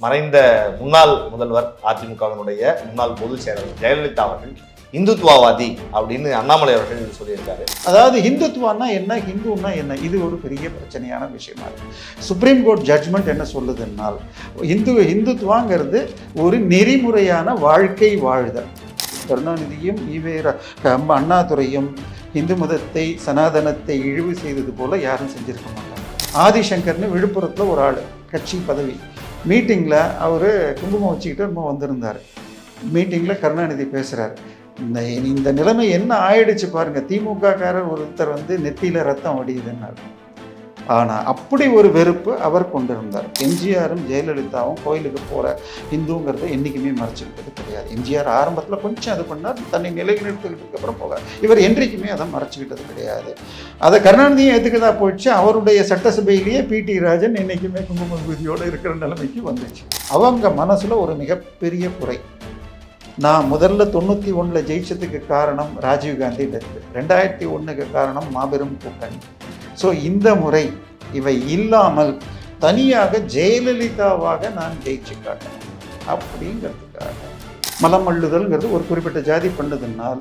மறைந்த முன்னாள் முதல்வர் அதிமுகவினுடைய முன்னாள் பொதுச் செயலாளர் ஜெயலலிதா அவர்கள் இந்துத்துவவாதி அப்படின்னு அண்ணாமலை அவர்கள் சொல்லியிருக்காரு. அதாவது ஹிந்துத்துவான்னா என்ன, ஹிந்துன்னா என்ன, இது ஒரு பெரிய பிரச்சனையான விஷயமா இருக்கு. சுப்ரீம் கோர்ட் ஜட்ஜ்மெண்ட் என்ன சொல்லுதுன்னால் இந்துத்துவாங்கிறது ஒரு நெறிமுறையான வாழ்க்கை வாழ்தல். கருணாநிதியும் அண்ணாதுரையும் இந்து மதத்தை சனாதனத்தை இழிவு செய்தது போல யாரும் செஞ்சிருக்க மாட்டாங்க. ஆதிசங்கர்னு விழுப்புரத்தில் ஒரு ஆள், கட்சி பதவி மீட்டிங்கில் அவர் குங்குமம் வச்சுக்கிட்டு நம்ம வந்திருந்தார். மீட்டிங்கில் கருணாநிதி பேசுகிறார். இந்த நிலைமை என்ன ஆயிடுச்சு பாருங்க, திமுக காரர் ஒருத்தர் நெத்தியில ரத்தம் வடியுதுன்னாரு. ஆனால் அப்படி ஒரு வெறுப்பு அவர் கொண்டிருந்தார். எம்ஜிஆரும் ஜெயலலிதாவும் கோயிலுக்கு போகிற ஹிந்துங்கிறத என்றைக்குமே மறைச்சிக்கிட்டது கிடையாது. எம்ஜிஆர் ஆரம்பத்தில் கொஞ்சம் அது பண்ணார், தன்னை நிலைநிறுத்திக்கிட்டதுக்கு அப்புறம் போக இவர் என்றைக்குமே அதை மறைச்சிக்கிட்டது கிடையாது. அதை கருணாநிதியும் ஏற்றுக்கதா போயிடுச்சு. அவருடைய சட்டசபையிலேயே பிடி ராஜன் என்றைக்குமே குங்கும விதியோடு இருக்கிற நிலைமைக்கு வந்துச்சு. அவங்க மனசில் ஒரு மிகப்பெரிய குறை. நான் முதல்ல 91 ஜெயிச்சதுக்கு காரணம் ராஜீவ்காந்தி டெத்து, 2001 காரணம் மாபெரும் கூட்டணி. ஸோ இந்த முறை இவை இல்லாமல் தனியாக ஜெயலலிதாவாக நான் ஜெயிச்சு காட்டணும் அப்படிங்கிறதுக்காக மலம் அள்ளுதல்ங்கிறது ஒரு குறிப்பிட்ட ஜாதி பண்ணுதுன்னால்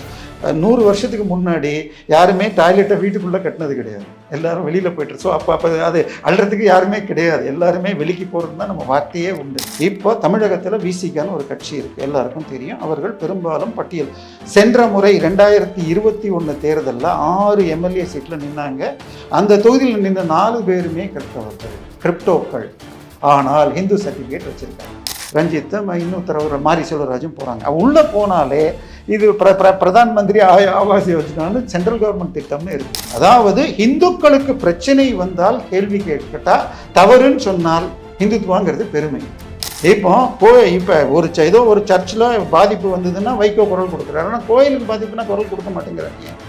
100 வருஷத்துக்கு முன்னாடி யாருமே டாய்லெட்டை வீட்டுக்குள்ளே கட்டினது கிடையாது, எல்லாரும் வெளியில் போய்ட்டு. ஸோ அப்போ அது அள்ளுறதுக்கு யாருமே கிடையாது, எல்லாருமே வெளிக்கு போகிறது தான் நம்ம வார்த்தையே உண்டு. இப்போ தமிழகத்தில் விசிகான்னு ஒரு கட்சி இருக்குது, எல்லாருக்கும் தெரியும். அவர்கள் பெரும்பாலும் பட்டியல் சென்ற முறை 2021 தேர்தலில் 6 எம்எல்ஏ சீட்டில் நின்னாங்க. அந்த தொகுதியில் நின்ற 4 பேருமே கிரிப்டோக்கள். ஆனால் ஹிந்து சர்டிஃபிகேட் வச்சுருக்காங்க. ரஞ்சித் இன்னொருத்தர் மாரி செல்வராஜும் போகிறாங்க. உள்ளே போனாலே இது பிரதான் மந்திரி ஆவாஸ் யோஜனான்னு சென்ட்ரல் கவர்மெண்ட் திட்டம்னு இருக்குது. அதாவது இந்துக்களுக்கு பிரச்சனை வந்தால் கேள்வி கேட்கட்டா, தவறுன்னு சொன்னால் இந்துத்துவாங்கிறது பெருமை. இப்போ ஏதோ ஒரு சர்ச்சில் பாதிப்பு வந்ததுன்னா வைகோ குரல் கொடுக்குறாரு, ஆனால் கோயிலுக்கு பாதிப்புனா குரல் கொடுக்க மாட்டேங்கிறாங்க.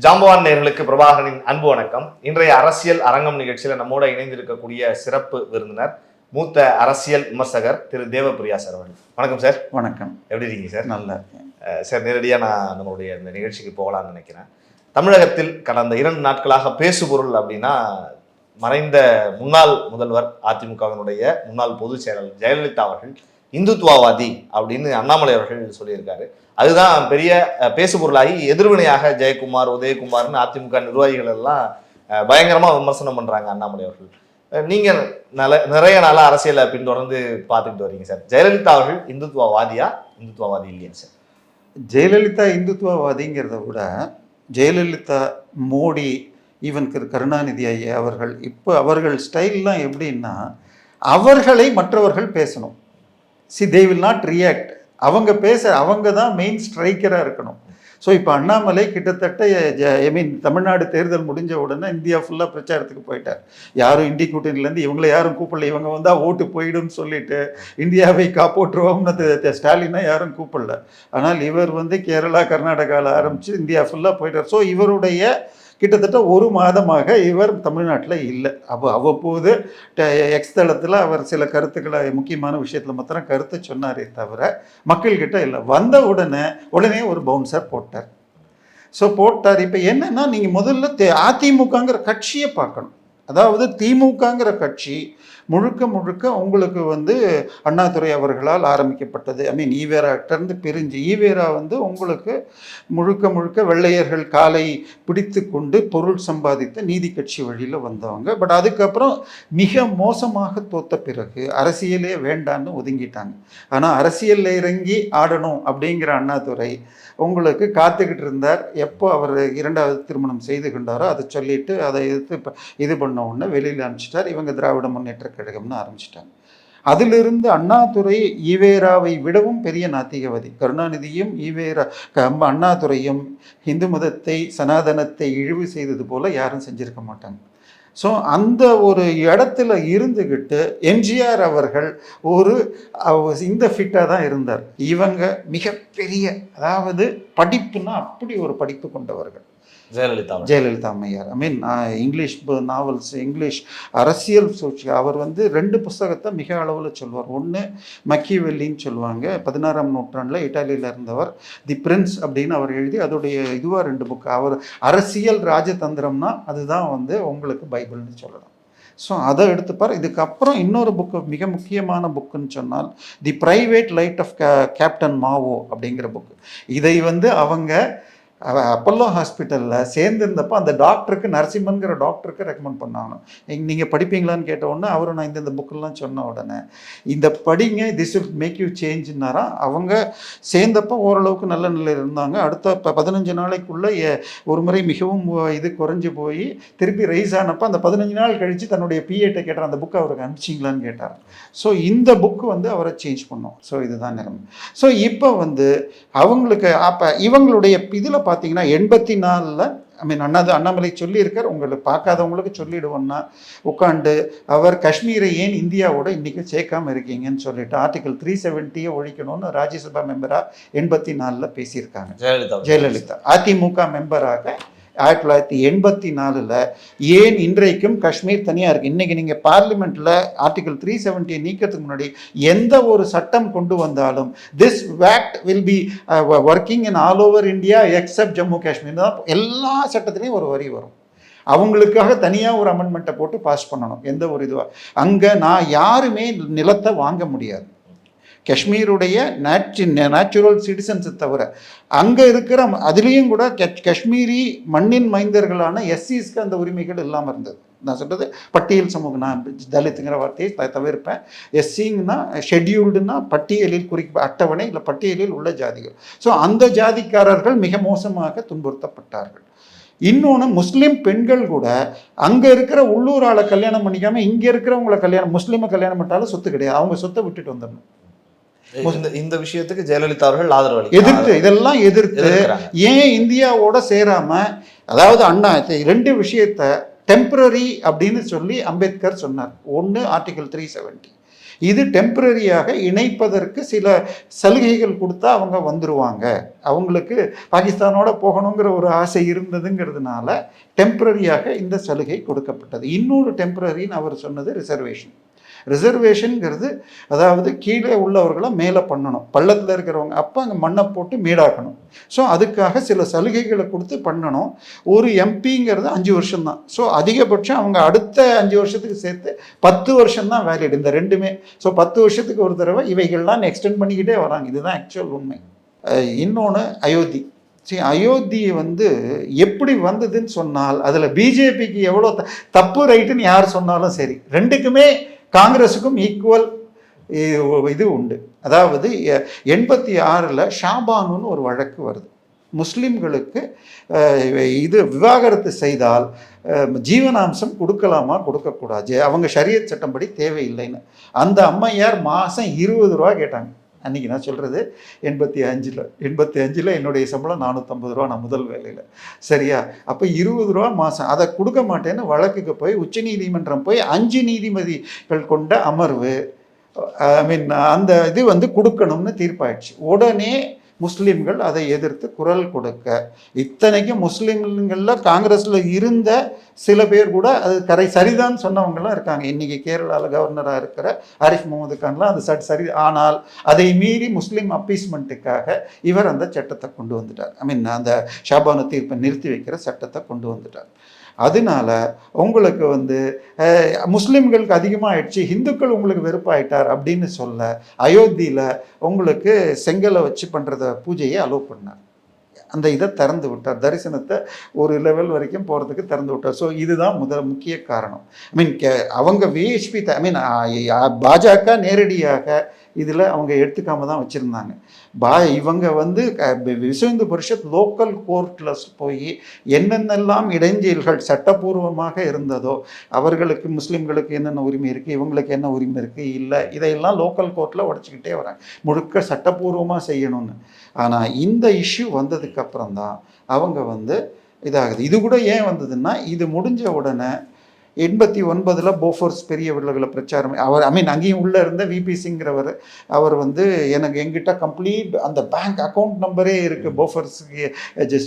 ஜாம்பவான் நேயர்களுக்கு பிரபாகரனின் அன்பு வணக்கம். இன்றைய அரசியல் அரங்கம் நிகழ்ச்சியில் நம்மோட இணைந்திருக்கக்கூடிய சிறப்பு விருந்தினர் மூத்த அரசியல் விமர்சகர் திரு தேவப்பிரியா சார் அவர்கள். வணக்கம் சார். வணக்கம். எப்படி இருக்கீங்க சார்? நல்லா இருக்கேன் சார். நேரடியாக நான் நம்மளுடைய இந்த நிகழ்ச்சிக்கு போகலான்னு நினைக்கிறேன். தமிழகத்தில் கடந்த 2 நாட்களாக பேசுபொருள் அப்படின்னா மறைந்த முன்னாள் முதல்வர் அதிமுகவினுடைய முன்னாள் பொதுச் செயலாளர் ஜெயலலிதா அவர்கள் இந்துத்துவவாதி அப்படின்னு அண்ணாமலை அவர்கள் சொல்லியிருக்காரு. அதுதான் பெரிய பேசுபொருளாகி எதிர்வினையாக ஜெயக்குமார், உதயகுமார்னு அதிமுக நிர்வாகிகள் எல்லாம் பயங்கரமாக விமர்சனம் பண்ணுறாங்க அண்ணாமலை அவர்கள். நீங்கள் நிறைய நாளாக அரசியலை பின்தொடர்ந்து பார்த்துக்கிட்டு வரீங்க சார். ஜெயலலிதா அவர்கள் இந்துத்துவவாதியா, இந்துத்துவவாதி இல்லையா சார்? ஜெயலலிதா இந்துத்துவவாதிங்கிறத விட ஜெயலலிதா, மோடி, ஈவன் கருணாநிதி ஐயா அவர்கள் இப்போ அவர்கள் ஸ்டைல்லாம் எப்படின்னா, அவர்களை மற்றவர்கள் பேசணும். they will not react. அவங்க தான் மெயின் ஸ்ட்ரைக்கராக இருக்கணும். ஸோ இப்போ அண்ணாமலை கிட்டத்தட்ட தமிழ்நாடு தேர்தல் முடிஞ்ச உடனே இந்தியா ஃபுல்லாக பிரச்சாரத்துக்கு போயிட்டார். யாரும் இண்டி கூட்டணிலேருந்து இவங்களை யாரும் கூப்பிடல, இவங்க வந்தால் ஓட்டு போயிடும்னு சொல்லிட்டு இந்தியாவை காப்பாற்றுவோம்னு ஸ்டாலினை யாரும் கூப்பிடல. ஆனால் இவர் கேரளா, கர்நாடகாவில் ஆரம்பித்து இந்தியா ஃபுல்லாக போயிட்டார். ஸோ இவருடைய கிட்டத்தட்ட 1 மாதமாக இவர் தமிழ்நாட்டில் இல்லை. அவ்வப்போது எக்ஸ் தளத்தில் அவர் சில கருத்துக்களை முக்கியமான விஷயத்தில் மாத்திரம் கருத்தை சொன்னாரே தவிர மக்கள்கிட்ட இல்லை. வந்த உடனே ஒரு பவுன்சர் போட்டார். ஸோ போட்டார். இப்போ என்னென்னா, நீங்கள் முதல்ல அதிமுகங்கிற கட்சியை பார்க்கணும். அதாவது திமுகங்கிற கட்சி முழுக்க உங்களுக்கு அண்ணாதுரை அவர்களால் ஆரம்பிக்கப்பட்டது. ஈவேராட்டிருந்து பிரிஞ்சு ஈவேரா உங்களுக்கு முழுக்க வெள்ளையர்கள் காலை பிடித்து கொண்டு பொருள் சம்பாதித்த நீதி கட்சி வழியில் வந்தவங்க. பட் அதுக்கப்புறம் மிக மோசமாக தோத்த பிறகு அரசியலே வேண்டான்னு ஒதுங்கிட்டாங்க. ஆனால் அரசியலில் இறங்கி ஆடணும் அப்படிங்கிற அண்ணாதுரை உங்களுக்கு காத்துக்கிட்டு இருந்தார். எப்போ அவர் 2வது திருமணம் செய்து கொண்டாரோ அதை சொல்லிட்டு அதை எதிர்த்து இது பண்ண உடனே வெளியில் அனுப்பிச்சிட்டார். இவங்க திராவிட முன்னேற்ற கழகம்னு ஆரம்பிச்சிட்டாங்க. அதிலிருந்து அண்ணாதுரை ஈவேராவை விடவும் பெரிய நாத்திகவாதி. கருணாநிதியும் அண்ணாதுரையும் இந்து மதத்தை சனாதனத்தை இழிவு செய்தது போல யாரும் செஞ்சிருக்க மாட்டாங்க. ஸோ அந்த ஒரு இடத்துல இருந்துக்கிட்டு எம்ஜிஆர் அவர்கள் ஒரு இந்த ஃபிட்டாக தான் இருந்தார். இவங்க மிகப்பெரிய, அதாவது படிப்புனா அப்படி ஒரு படிப்பு கொண்டவர்கள். ஜெயலலிதா அம்மையார். ஐ மீன் இங்கிலீஷ் நாவல்ஸ், இங்கிலீஷ் அரசியல் சூழ்ச்சி. அவர் வந்து 2 புஸ்தகத்தை மிக அளவில் சொல்வார். ஒன்று மக்கிவெல்லின்னு சொல்லுவாங்க, 16ஆம் நூற்றாண்டில் இட்டாலியில் இருந்தவர். தி பிரின்ஸ் அப்படின்னு அவர் எழுதி அதோடைய இதுவாக 2 புக்கு. அவர் அரசியல் ராஜதந்திரம்னா அதுதான் வந்து உங்களுக்கு பைபிள்னு சொல்லலாம். ஸோ அதை எடுத்துப்பார். இதுக்கப்புறம் இன்னொரு புக்கு, மிக முக்கியமான புக்குன்னு சொன்னால் the private life of captain Mao அப்படிங்கிற புக்கு. இதை வந்து அவங்க அப்பல்லோ ஹாஸ்பிட்டலில் சேர்ந்துருந்தப்போ அந்த டாக்டருக்கு, நரசிம்மன்கிற டாக்டருக்கு ரெக்கமெண்ட் பண்ணாங்க. நீங்கள் படிப்பீங்களான்னு கேட்ட உடனே அவரும் நான் இந்த புக்கெல்லாம் சொன்ன உடனே இந்த படிங்க, திஸ் வில் மேக் யூ சேஞ்சுன்னாரா. அவங்க சேர்ந்தப்போ ஓரளவுக்கு நல்ல நிலையில் இருந்தாங்க. அடுத்த 15 நாளைக்குள்ளே ஒரு முறை மிகவும் இது குறைஞ்சி போய் திருப்பி ரைஸ் ஆனப்போ அந்த 15 நாள் கழித்து தன்னுடைய பிஏட்டை கேட்டார், அந்த புக்கை அவருக்கு அனுப்பிச்சிங்களான்னு கேட்டார். ஸோ இந்த புக்கு வந்து அவரை சேஞ்ச் பண்ணோம். ஸோ இதுதான் நிலைமை. ஸோ இப்போ வந்து அவங்களுக்கு அப்போ இவங்களுடைய இதில் பார்த்தீங்கன்னா 84 ஐ மீன் அண்ணாமலை சொல்லியிருக்கார். உங்களுக்கு பார்க்காதவங்களுக்கு சொல்லிடுவோம்னா, உட்காந்து அவர் காஷ்மீரை ஏன் இந்தியாவோட இன்றைக்கி சேர்க்காமல் இருக்கீங்கன்னு சொல்லிட்டு ஆர்டிகல் 370 ஒழிக்கணும்னு ராஜ்யசபா மெம்பராக 84 பேசியிருக்காங்க. ஜெயலலிதா அதிமுக மெம்பராக 1984 ஏன் இன்றைக்கும் காஷ்மீர் தனியாக இருக்குது. இன்றைக்கி நீங்கள் பார்லிமெண்ட்டில் ஆர்டிகல் 370 நீக்கிறதுக்கு முன்னாடி எந்த ஒரு சட்டம் கொண்டு வந்தாலும் this act will be working in all over India accept Jammu Kashmir தான் எல்லா சட்டத்துலேயும் ஒரு வரி வரும். அவங்களுக்காக தனியாக ஒரு அமெண்ட்மெண்ட்டை போட்டு பாஸ் பண்ணணும். எந்த ஒரு இதுவாக அங்கே நான் யாருமே நிலத்தை வாங்க முடியாது. காஷ்மீருடைய நேச்சுரல் சிட்டிசன்ஸை தவிர அங்கே இருக்கிற அதுலேயும் கூட காஷ்மீரி மண்ணின் மைந்தர்களான எஸ்சிஸ்க்கு அந்த உரிமைகள் இல்லாமல் இருந்தது. நான் சொல்கிறது பட்டியல் சமூகம், நான் தலித்துங்கிற வார்த்தையை தவிர்ப்பேன். எஸ்சிங்கன்னா ஷெட்யூல்டுன்னா பட்டியலில் அட்டவணை இல்லை பட்டியலில் உள்ள ஜாதிகள். ஸோ அந்த ஜாதிக்காரர்கள் மிக மோசமாக துன்புறுத்தப்பட்டார்கள். இன்னொன்று, முஸ்லீம் பெண்கள் கூட அங்கே இருக்கிற உள்ளூர் ஆளை கல்யாணம் பண்ணிக்காமல் இங்கே இருக்கிறவங்களை முஸ்லீமை கல்யாணம் பண்ணிட்டாலும் சொத்து கிடையாது. அவங்க சொத்தை விட்டுட்டு வந்துடணும். இந்த விஷயத்துக்கு ஜெயலலிதா அவர்கள் ஆதரவு இதெல்லாம் எதிர்த்து ஏன் இந்தியாவோட சேராம, அதாவது அண்ணா 2 விஷயத்த டெம்பரரி அப்படின்னு சொல்லி அம்பேத்கர் சொன்னார். ஒன்று ஆர்டிகல் 370, இது டெம்பரரியாக இணைப்பதற்கு சில சலுகைகள் கொடுத்தா அவங்க வந்துடுவாங்க, அவங்களுக்கு பாகிஸ்தானோட போகணுங்கிற ஒரு ஆசை இருந்ததுங்கிறதுனால டெம்பரரியாக இந்த சலுகை கொடுக்கப்பட்டது. இன்னொரு டெம்பரரின்னு அவர் சொன்னது ரிசர்வேஷன்ங்கிறது, அதாவது கீழே உள்ளவர்களை மேலே பண்ணணும், பள்ளத்தில் இருக்கிறவங்க அப்போ அங்கே மண்ணை போட்டு மேடாக்கணும். ஸோ அதுக்காக சில சலுகைகளை கொடுத்து பண்ணணும். ஒரு எம்பிங்கிறது 5 வருஷம்தான். ஸோ அதிகபட்சம் அவங்க அடுத்த 5 வருஷத்துக்கு சேர்த்து 10 வருஷம்தான் வேலிட் இந்த ரெண்டுமே. ஸோ 10 வருஷத்துக்கு ஒரு தடவை இவைகள்லாம் எக்ஸ்டெண்ட் பண்ணிக்கிட்டே வராங்க. இதுதான் ஆக்சுவல் உண்மை. இன்னொன்று அயோத்தி வந்து எப்படி வந்ததுன்னு சொன்னால் அதில் பிஜேபிக்கு எவ்வளோ தப்பு ரைட்டுன்னு யார் சொன்னாலும் சரி, ரெண்டுக்குமே காங்கிரஸுக்கும் ஈக்குவல் இது உண்டு. அதாவது 86 ஷாபானுன்னு ஒரு வழக்கு வருது. முஸ்லீம்களுக்கு இது விவாகரத்து செய்தால் ஜீவனாம்சம் கொடுக்கலாமா கொடுக்கக்கூடாது, அவங்க ஷரியத் சட்டம்படி தேவையில்லைன்னு அந்த அம்மையார் மாதம் 20 ரூபா கேட்டாங்க. அன்றைக்கி நான் சொல்கிறது 85 என்னுடைய சம்பளம் 450 ரூபா, நான் முதல் வேலையில். சரியா? அப்போ 20 ரூபா மாதம், அதை கொடுக்க மாட்டேன்னு வழக்குக்கு போய் உச்சநீதிமன்றம் போய் 5 நீதிபதிகள் கொண்ட அமர்வு ஐ மீன் அந்த இது வந்து கொடுக்கணும்னு தீர்ப்பாயிடுச்சு. உடனே முஸ்லீம்கள் அதை எதிர்த்து குரல் கொடுக்க, இத்தனைக்கும் முஸ்லீம்களில் காங்கிரஸில் இருந்த சில பேர் கூட அது சரிதான் சொன்னவங்களாம் இருக்காங்க. இன்றைக்கி கேரளாவில் கவர்னராக இருக்கிற ஆரிஃப் முகமது கான்லாம் அது சரி. ஆனால் அதை மீறி முஸ்லீம் அப்பீஸ்மெண்ட்டுக்காக இவர் அந்த சட்டத்தை கொண்டு வந்துட்டார். ஐ மீன் அந்த ஷாபானு தீர்ப்பை நிறுத்தி வைக்கிற சட்டத்தை கொண்டு வந்துட்டார். அதனால உங்களுக்கு வந்து முஸ்லீம்களுக்கு அதிகமாகிடுச்சு, இந்துக்கள் உங்களுக்கு வெறுப்பாயிட்டார் அப்படின்னு சொல்ல அயோத்தியில் உங்களுக்கு செங்கலை வச்சு பண்ணுறத பூஜையை அலோவ் பண்ணார். அந்த இதை திறந்து விட்டார், தரிசனத்தை ஒரு லெவல் வரைக்கும் போகிறதுக்கு திறந்து விட்டார். ஸோ இதுதான் முக்கிய காரணம். ஐ மீன் அவங்க விஹெச்பி ஐ மீன் பாஜக நேரடியாக இதில் அவங்க எடுத்துக்காம தான் வச்சுருந்தாங்க. இவங்க வந்து விஸ்வ இந்து பரிஷத் லோக்கல் கோர்ட்டில் போய் என்னென்னலாம் இடைஞ்சல்கள் சட்டப்பூர்வமாக இருந்ததோ, அவர்களுக்கு முஸ்லீம்களுக்கு என்னென்ன உரிமை இருக்குது, இவங்களுக்கு என்ன உரிமை இருக்குது, இல்லை இதையெல்லாம் லோக்கல் கோர்ட்டில் உடச்சிக்கிட்டே வராங்க, முழுக்க சட்டப்பூர்வமாக செய்யணும்னு. ஆனால் இந்த இஷ்யூ வந்ததுக்கப்புறம் தான் அவங்க வந்து இதாகுது. இது கூட ஏன் வந்ததுன்னா, இது முடிஞ்ச உடனே 89 போஃபோர்ஸ் பெரிய விளைவில் பிரச்சாரம் அவர் அங்கேயும் உள்ளே இருந்த விபி சிங்கிறவர் அவர் வந்து எனக்கு எங்கிட்ட கம்ப்ளீட் அந்த பேங்க் அக்கௌண்ட் நம்பரே இருக்குது போஃபோர்ஸுக்கு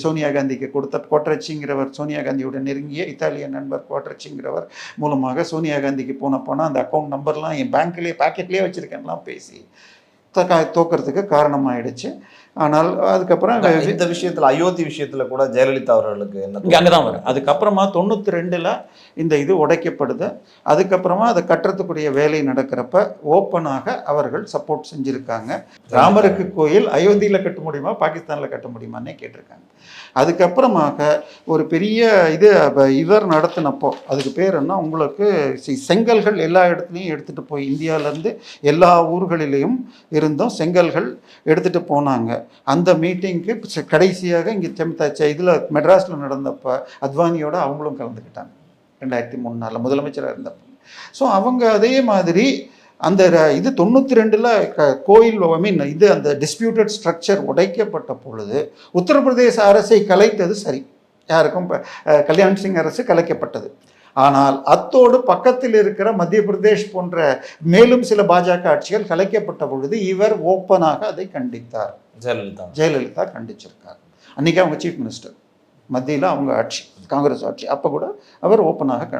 சோனியா காந்திக்கு கொடுத்த கோட்ரச்சிங்கிறவர் சோனியா காந்தியோட நெருங்கிய இத்தாலியன் நண்பர் கோட்ரச்சிங்கிறவர் மூலமாக சோனியா காந்திக்கு போனால் அந்த அக்கௌண்ட் நம்பர்லாம் என் பேங்க்லேயே பாக்கெட்லேயே வச்சுருக்கேன்லாம் பேசி தோக்கிறதுக்கு காரணமாயிடுச்சு. ஆனால் அதுக்கப்புறம் இந்த விஷயத்தில் அயோத்தி விஷயத்தில் கூட ஜெயலலிதா அவர்களுக்கு என்ன அங்கே தான் வரும். அதுக்கப்புறமா 92 இந்த இது உடைக்கப்படுது. அதுக்கப்புறமா அதை கட்டுறதுக்குரிய வேலை நடக்கிறப்ப ஓப்பனாக அவர்கள் சப்போர்ட் செஞ்சுருக்காங்க. ராமருக்கு கோயில் அயோத்தியில் கட்ட முடியுமா பாகிஸ்தானில் கட்ட முடியுமான்னே கேட்டிருக்காங்க. அதுக்கப்புறமாக ஒரு பெரிய இது இவர் நடத்தினப்போ அதுக்கு பேர் என்ன உங்களுக்கு செங்கல்கள் எல்லா இடத்துலையும் எடுத்துகிட்டு போய் இந்தியாவிலேருந்து எல்லா ஊர்களிலையும் இருந்தும் செங்கல்கள் எடுத்துகிட்டு போனாங்க. அந்த மீட்டிங்க்கு கடைசியாக இங்கே இதில் மெட்ராஸில் நடந்தப்போ அத்வானியோட அவங்களும் கலந்துக்கிட்டாங்க 2003 முதலமைச்சராக இருந்தப்போ. ஸோ அவங்க அதே மாதிரி அந்த இது 92 கோயில் இது அந்த டிஸ்பியூட்டட் ஸ்ட்ரக்சர் உடைக்கப்பட்ட பொழுது உத்தரப்பிரதேச அரசை கலைத்தது சரி, யாருக்கும் கல்யாண் சிங் அரசு கலைக்கப்பட்டது. ஆனால் அத்தோடு பக்கத்தில் இருக்கிற மத்திய பிரதேஷ் போன்ற மேலும் சில பாஜக ஆட்சிகள் கலைக்கப்பட்ட பொழுது இவர் ஓப்பனாக அதை கண்டித்தார். ஜெயலலிதா கண்டிச்சிருக்கார். அன்றைக்கி அவங்க சீஃப் மினிஸ்டர், மத்தியில் அவங்க ஆட்சி காங்கிரஸ் ஆட்சி, அப்போ கூட அவர் ஓப்பனாக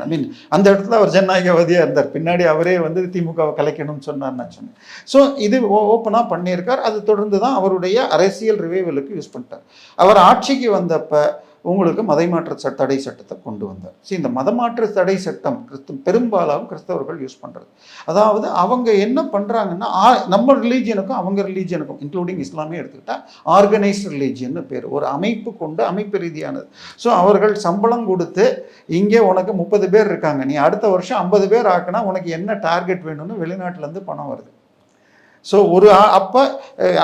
அந்த இடத்துல அவர் ஜனநாயகவாதியாக இருந்தார். பின்னாடி அவரே வந்து திமுகவை கலைக்கணும்னு சொன்னார் நான் சொன்னேன். ஸோ இது ஓப்பனாக பண்ணியிருக்கார். அது தொடர்ந்து தான் அவருடைய அரசியல் ரிவைவலுக்கு யூஸ் பண்ணிட்டார். அவர் ஆட்சிக்கு வந்தப்போ உங்களுக்கு மதமாற்ற தடை சட்டத்தை கொண்டு வந்தார். இந்த மதமாற்ற தடை சட்டம் பெரும்பாலும் கிறிஸ்தவர்கள் யூஸ் பண்ணுறது. அதாவது அவங்க என்ன பண்ணுறாங்கன்னா நம்ம ரிலீஜியனுக்கும் அவங்க ரிலீஜியனுக்கும் இன்க்ளூடிங் இஸ்லாமே எடுத்துக்கிட்டால் ஆர்கனைஸ்ட் ரிலீஜியன்னு பேர், ஒரு அமைப்பு கொண்டு அமைப்பு ரீதியானது. ஸோ அவர்கள் சம்பளம் கொடுத்து இங்கே உனக்கு 30 பேர் இருக்காங்க, நீ அடுத்த வருஷம் 50 பேர் ஆக்கினா உனக்கு என்ன டார்கெட் வேணும்னு வெளிநாட்டிலேருந்து பணம் வருது. ஸோ அப்போ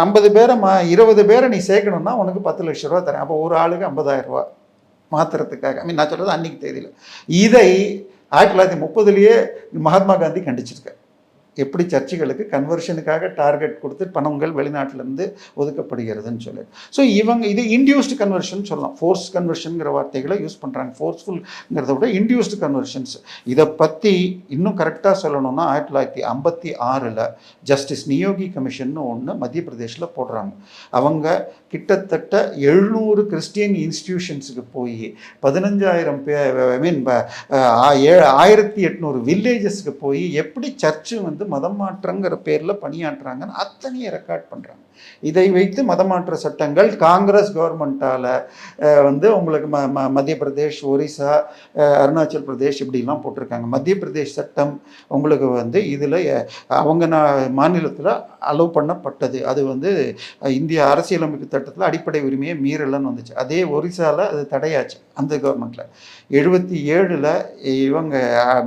50 பேரை 20 பேரை நீ சேர்க்கணும்னா உனக்கு 10 லட்ச ரூபா தரேன். அப்போ ஒரு ஆளுக்கு 50,000 ரூபா மாற்றுறதுக்காக. நான் சொல்கிறது அன்றைக்கி தேதியில். இதை 1930 மகாத்மா காந்தி கண்டிச்சிருக்கார். எப்படி சர்ச்சுகளுக்கு கன்வர்ஷனுக்காக டார்கெட் கொடுத்து பணங்கள் வெளிநாட்டிலேருந்து ஒதுக்கப்படுகிறதுன்னு சொல்லி. ஸோ இவங்க இது இன்டியூஸ்டு கன்வர்ஷன் சொல்லலாம். ஃபோர்ஸ் கன்வர்ஷனுங்கிற வார்த்தைகளை யூஸ் பண்ணுறாங்க. ஃபோர்ஸ்ஃபுல்ங்கிறத விட இன்டியூஸ்டு கன்வர்ஷன்ஸ். இதை பற்றி இன்னும் கரெக்டாக சொல்லணும்னா 1956 ஜஸ்டிஸ் நியோகி கமிஷன்னு ஒன்று மத்திய பிரதேஷில் போடுறாங்க. அவங்க கிட்டத்தட்ட 700 கிறிஸ்டியன் இன்ஸ்டிடியூஷன்ஸுக்கு போய் 15,000 1800 வில்லேஜஸ்க்கு போய் எப்படி சர்ச்சு வந்து மதம் மாற்றங்கிற பேரில் பணியாற்றுறாங்கன்னு அத்தனையை ரெக்கார்ட் பண்ணுறாங்க. இதை வைத்து மதமாற்ற சட்டங்கள் காங்கிரஸ் கவர்மெண்ட்டால் வந்து உங்களுக்கு மத்திய பிரதேஷ், ஒரிசா, அருணாச்சல் பிரதேஷ் இப்படிலாம் போட்டிருக்காங்க. மத்திய பிரதேஷ் சட்டம் உங்களுக்கு வந்து இதில் அவங்க மாநிலத்தில் அலோவ் பண்ணப்பட்டது. அது வந்து இந்திய அரசியலமைப்பு சட்டத்தில் அடிப்படை உரிமையை மீறலன்னு வந்துச்சு. அதே ஒரிசாவில் அது தடையாச்சு அந்த கவர்மெண்ட்டில். 77 இவங்க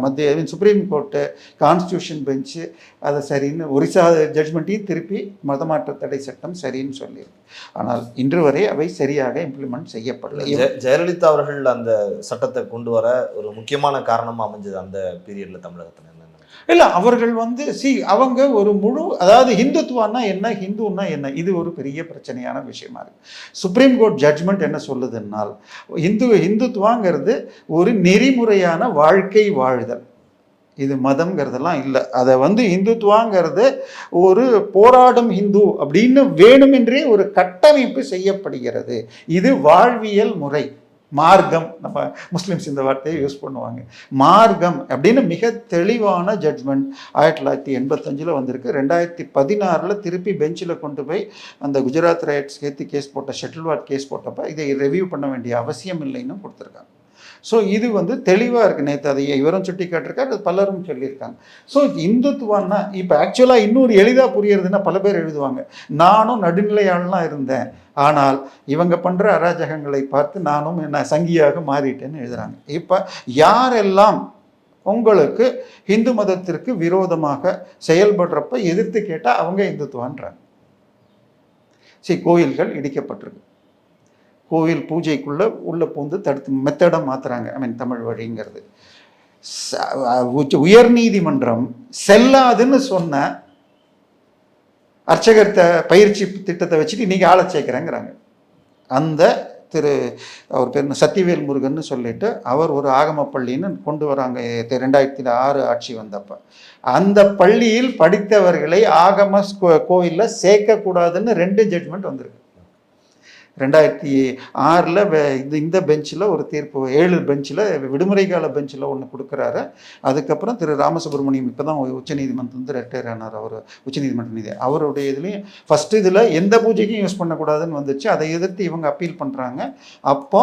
மத்திய சுப்ரீம் கோர்ட்டு கான்ஸ்டியூஷன் பெஞ்சு அதை சரின்னு ஒரிசா ஜட்ஜ்மெண்ட்டையும் திருப்பி மதமாற்ற தடை சட்டம் சரின்னு சொல்லியிருக்கு. ஆனால் இன்று வரை அவை சரியாக இம்ப்ளிமெண்ட் செய்யப்படலை. ஜெயலலிதா அவர்கள் அந்த சட்டத்தை கொண்டு வர ஒரு முக்கியமான காரணமாக அமைஞ்சது அந்த பீரியடில் தமிழகத்தில் இல்லை, அவர்கள் வந்து அவங்க ஒரு அதாவது ஹிந்துத்துவான்னா என்ன, ஹிந்துன்னா என்ன, இது ஒரு பெரிய பிரச்சனையான விஷயமா இருக்குது. சுப்ரீம் கோர்ட் ஜட்ஜ்மெண்ட் என்ன சொல்லுதுன்னால் ஹிந்துத்துவாங்கிறது ஒரு நெறிமுறையான வாழ்க்கை வாழ்தல், இது மதம்ங்கிறதெல்லாம் இல்லை. அதை வந்து இந்துத்துவாங்கிறது ஒரு போராடும் ஹிந்து அப்படின்னு வேணுமென்றே ஒரு கட்டமைப்பு செய்யப்படுகிறது. இது வாழ்வியல் முறை, மார்க்கம். நம்ம முஸ்லிம்ஸ் இந்த வார்த்தையை யூஸ் பண்ணுவாங்க. மார்க்கம் அப்படின்னு மிக தெளிவான ஜட்ஜ்மெண்ட் 1985 வந்திருக்கு. 2016 திருப்பி பெஞ்சில் கொண்டு போய் அந்த குஜராத் ரைட்ஸ் கேஸ் போட்ட ஷட்டில்வாட் கேஸ் போட்டப்போ இதை ரிவ்யூ பண்ண வேண்டிய அவசியம் இல்லைன்னு கொடுத்துருக்காங்க. ஸோ இது வந்து தெளிவாக இருக்குது. நேற்று அதை இவரும் சுட்டி காட்டிருக்காரு, அது பலரும் சொல்லியிருக்காங்க. ஸோ இந்துத்துவான்னா இப்போ ஆக்சுவலாக இன்னொரு எளிதாக புரியறதுன்னா பல பேர் எழுதுவாங்க, நானும் நடுநிலையாளெலாம் இருந்தேன், ஆனால் இவங்க பண்ணுற அராஜகங்களை பார்த்து நானும் என்ன சங்கியாக மாறிட்டேன்னு எழுதுகிறாங்க. இப்போ யாரெல்லாம் உங்களுக்கு இந்து மதத்திற்கு விரோதமாக செயல்படுறப்ப எதிர்த்து கேட்டால் அவங்க இந்துத்துவான்றாங்க. கோயில்கள் இடிக்கப்பட்டிருக்கு, கோவில் பூஜைக்குள்ளே உள்ளே பூந்து தடுத்து மெத்தடை மாற்றுறாங்க. தமிழ் வழிங்கிறது. உயர்நீதிமன்றம் செல்லாதுன்னு சொன்ன அர்ச்சகர் பயிற்சி திட்டத்தை வச்சுட்டு இன்றைக்கி ஆளை சேர்க்குறேங்கிறாங்க. அந்த அவர் பேர் சத்திவேல் முருகன் சொல்லிட்டு அவர் ஒரு ஆகம பள்ளின்னு கொண்டு வராங்க 2006 ஆட்சி வந்தப்ப. அந்த பள்ளியில் படித்தவர்களை ஆகம கோயிலில் சேர்க்கக்கூடாதுன்னு 2 ஜட்மெண்ட் வந்திருக்கு. 2006 இந்த பெஞ்சில் ஒரு தீர்ப்பு, 7 பெஞ்சில் விடுமுறை கால பெஞ்சில் ஒன்று கொடுக்குறாரு. அதுக்கப்புறம் திரு ராமசுப்ரமணியம் இப்போ தான் உச்சநீதிமன்றம் ரிட்டையர் ஆனார். அவர் உச்சநீதிமன்ற நீதி, அவருடைய இதுலேயும் ஃபஸ்ட்டு இதில் எந்த பூஜைக்கும் யூஸ் பண்ணக்கூடாதுன்னு வந்துச்சு. அதை எதிர்த்து இவங்க அப்பீல் பண்ணுறாங்க. அப்போ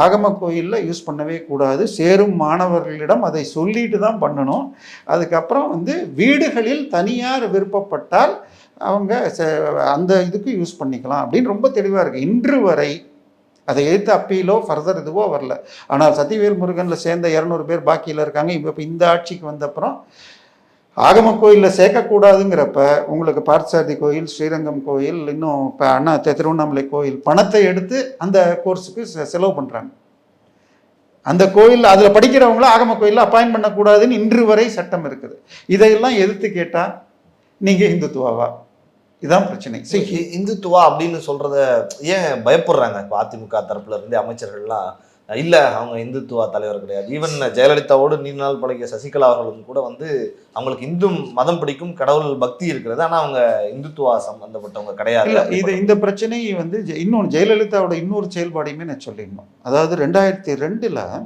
ஆகம கோயிலில் யூஸ் பண்ணவே கூடாது, சேரும் மாணவர்களிடம் அதை சொல்லிட்டு தான் பண்ணணும். அதுக்கப்புறம் வீடுகளில் தனியார் விருப்பப்பட்டால் அவங்க அந்த இதுக்கு யூஸ் பண்ணிக்கலாம் அப்படின்னு ரொம்ப தெளிவாக இருக்குது. இன்று வரை அதை எதிர்த்து அப்பீலோ ஃபர்தர் இதுவோ வரல. ஆனால் சத்திவேல் முருகனில் சேர்ந்த 200 பேர் பாக்கியில் இருக்காங்க. இப்போ இந்த ஆட்சிக்கு வந்தப்புறம் ஆகம கோயிலில் சேர்க்கக்கூடாதுங்கிறப்ப உங்களுக்கு பார்த்தசாரதி கோயில், ஸ்ரீரங்கம் கோயில், இன்னும் இப்போ அண்ணா திருவண்ணாமலை கோயில் பணத்தை எடுத்து அந்த கோர்ஸுக்கு செலவு பண்ணுறாங்க. அந்த கோயில் அதில் படிக்கிறவங்கள ஆகம கோயிலில் அப்பாயின்ட் பண்ணக்கூடாதுன்னு இன்று வரை சட்டம் இருக்குது. இதையெல்லாம் எதிர்த்து கேட்டால் நீங்கள் இந்துத்துவாவா? இதுதான் பிரச்சனை. இந்துத்துவா அப்படின்னு சொல்றத ஏன் பயப்படுறாங்க? இப்போ அதிமுக தரப்புல இருந்து அமைச்சர்கள்லாம் இல்ல அவங்க இந்துத்துவா தலைவர் கிடையாது. ஈவன் ஜெயலலிதாவோடு நீண்ட நாள் பழகிய சசிகலா அவர்களும் கூட அவங்களுக்கு இந்து மதம் பிடிக்கும், கடவுள் பக்தி இருக்கிறது, ஆனா அவங்க இந்துத்துவா சம்பந்தப்பட்டவங்க கிடையாது. இது இந்த பிரச்சனை இன்னொன்று ஜெயலலிதாவோட இன்னொரு செயல்பாடையுமே நான் சொல்லிடணும். அதாவது 2002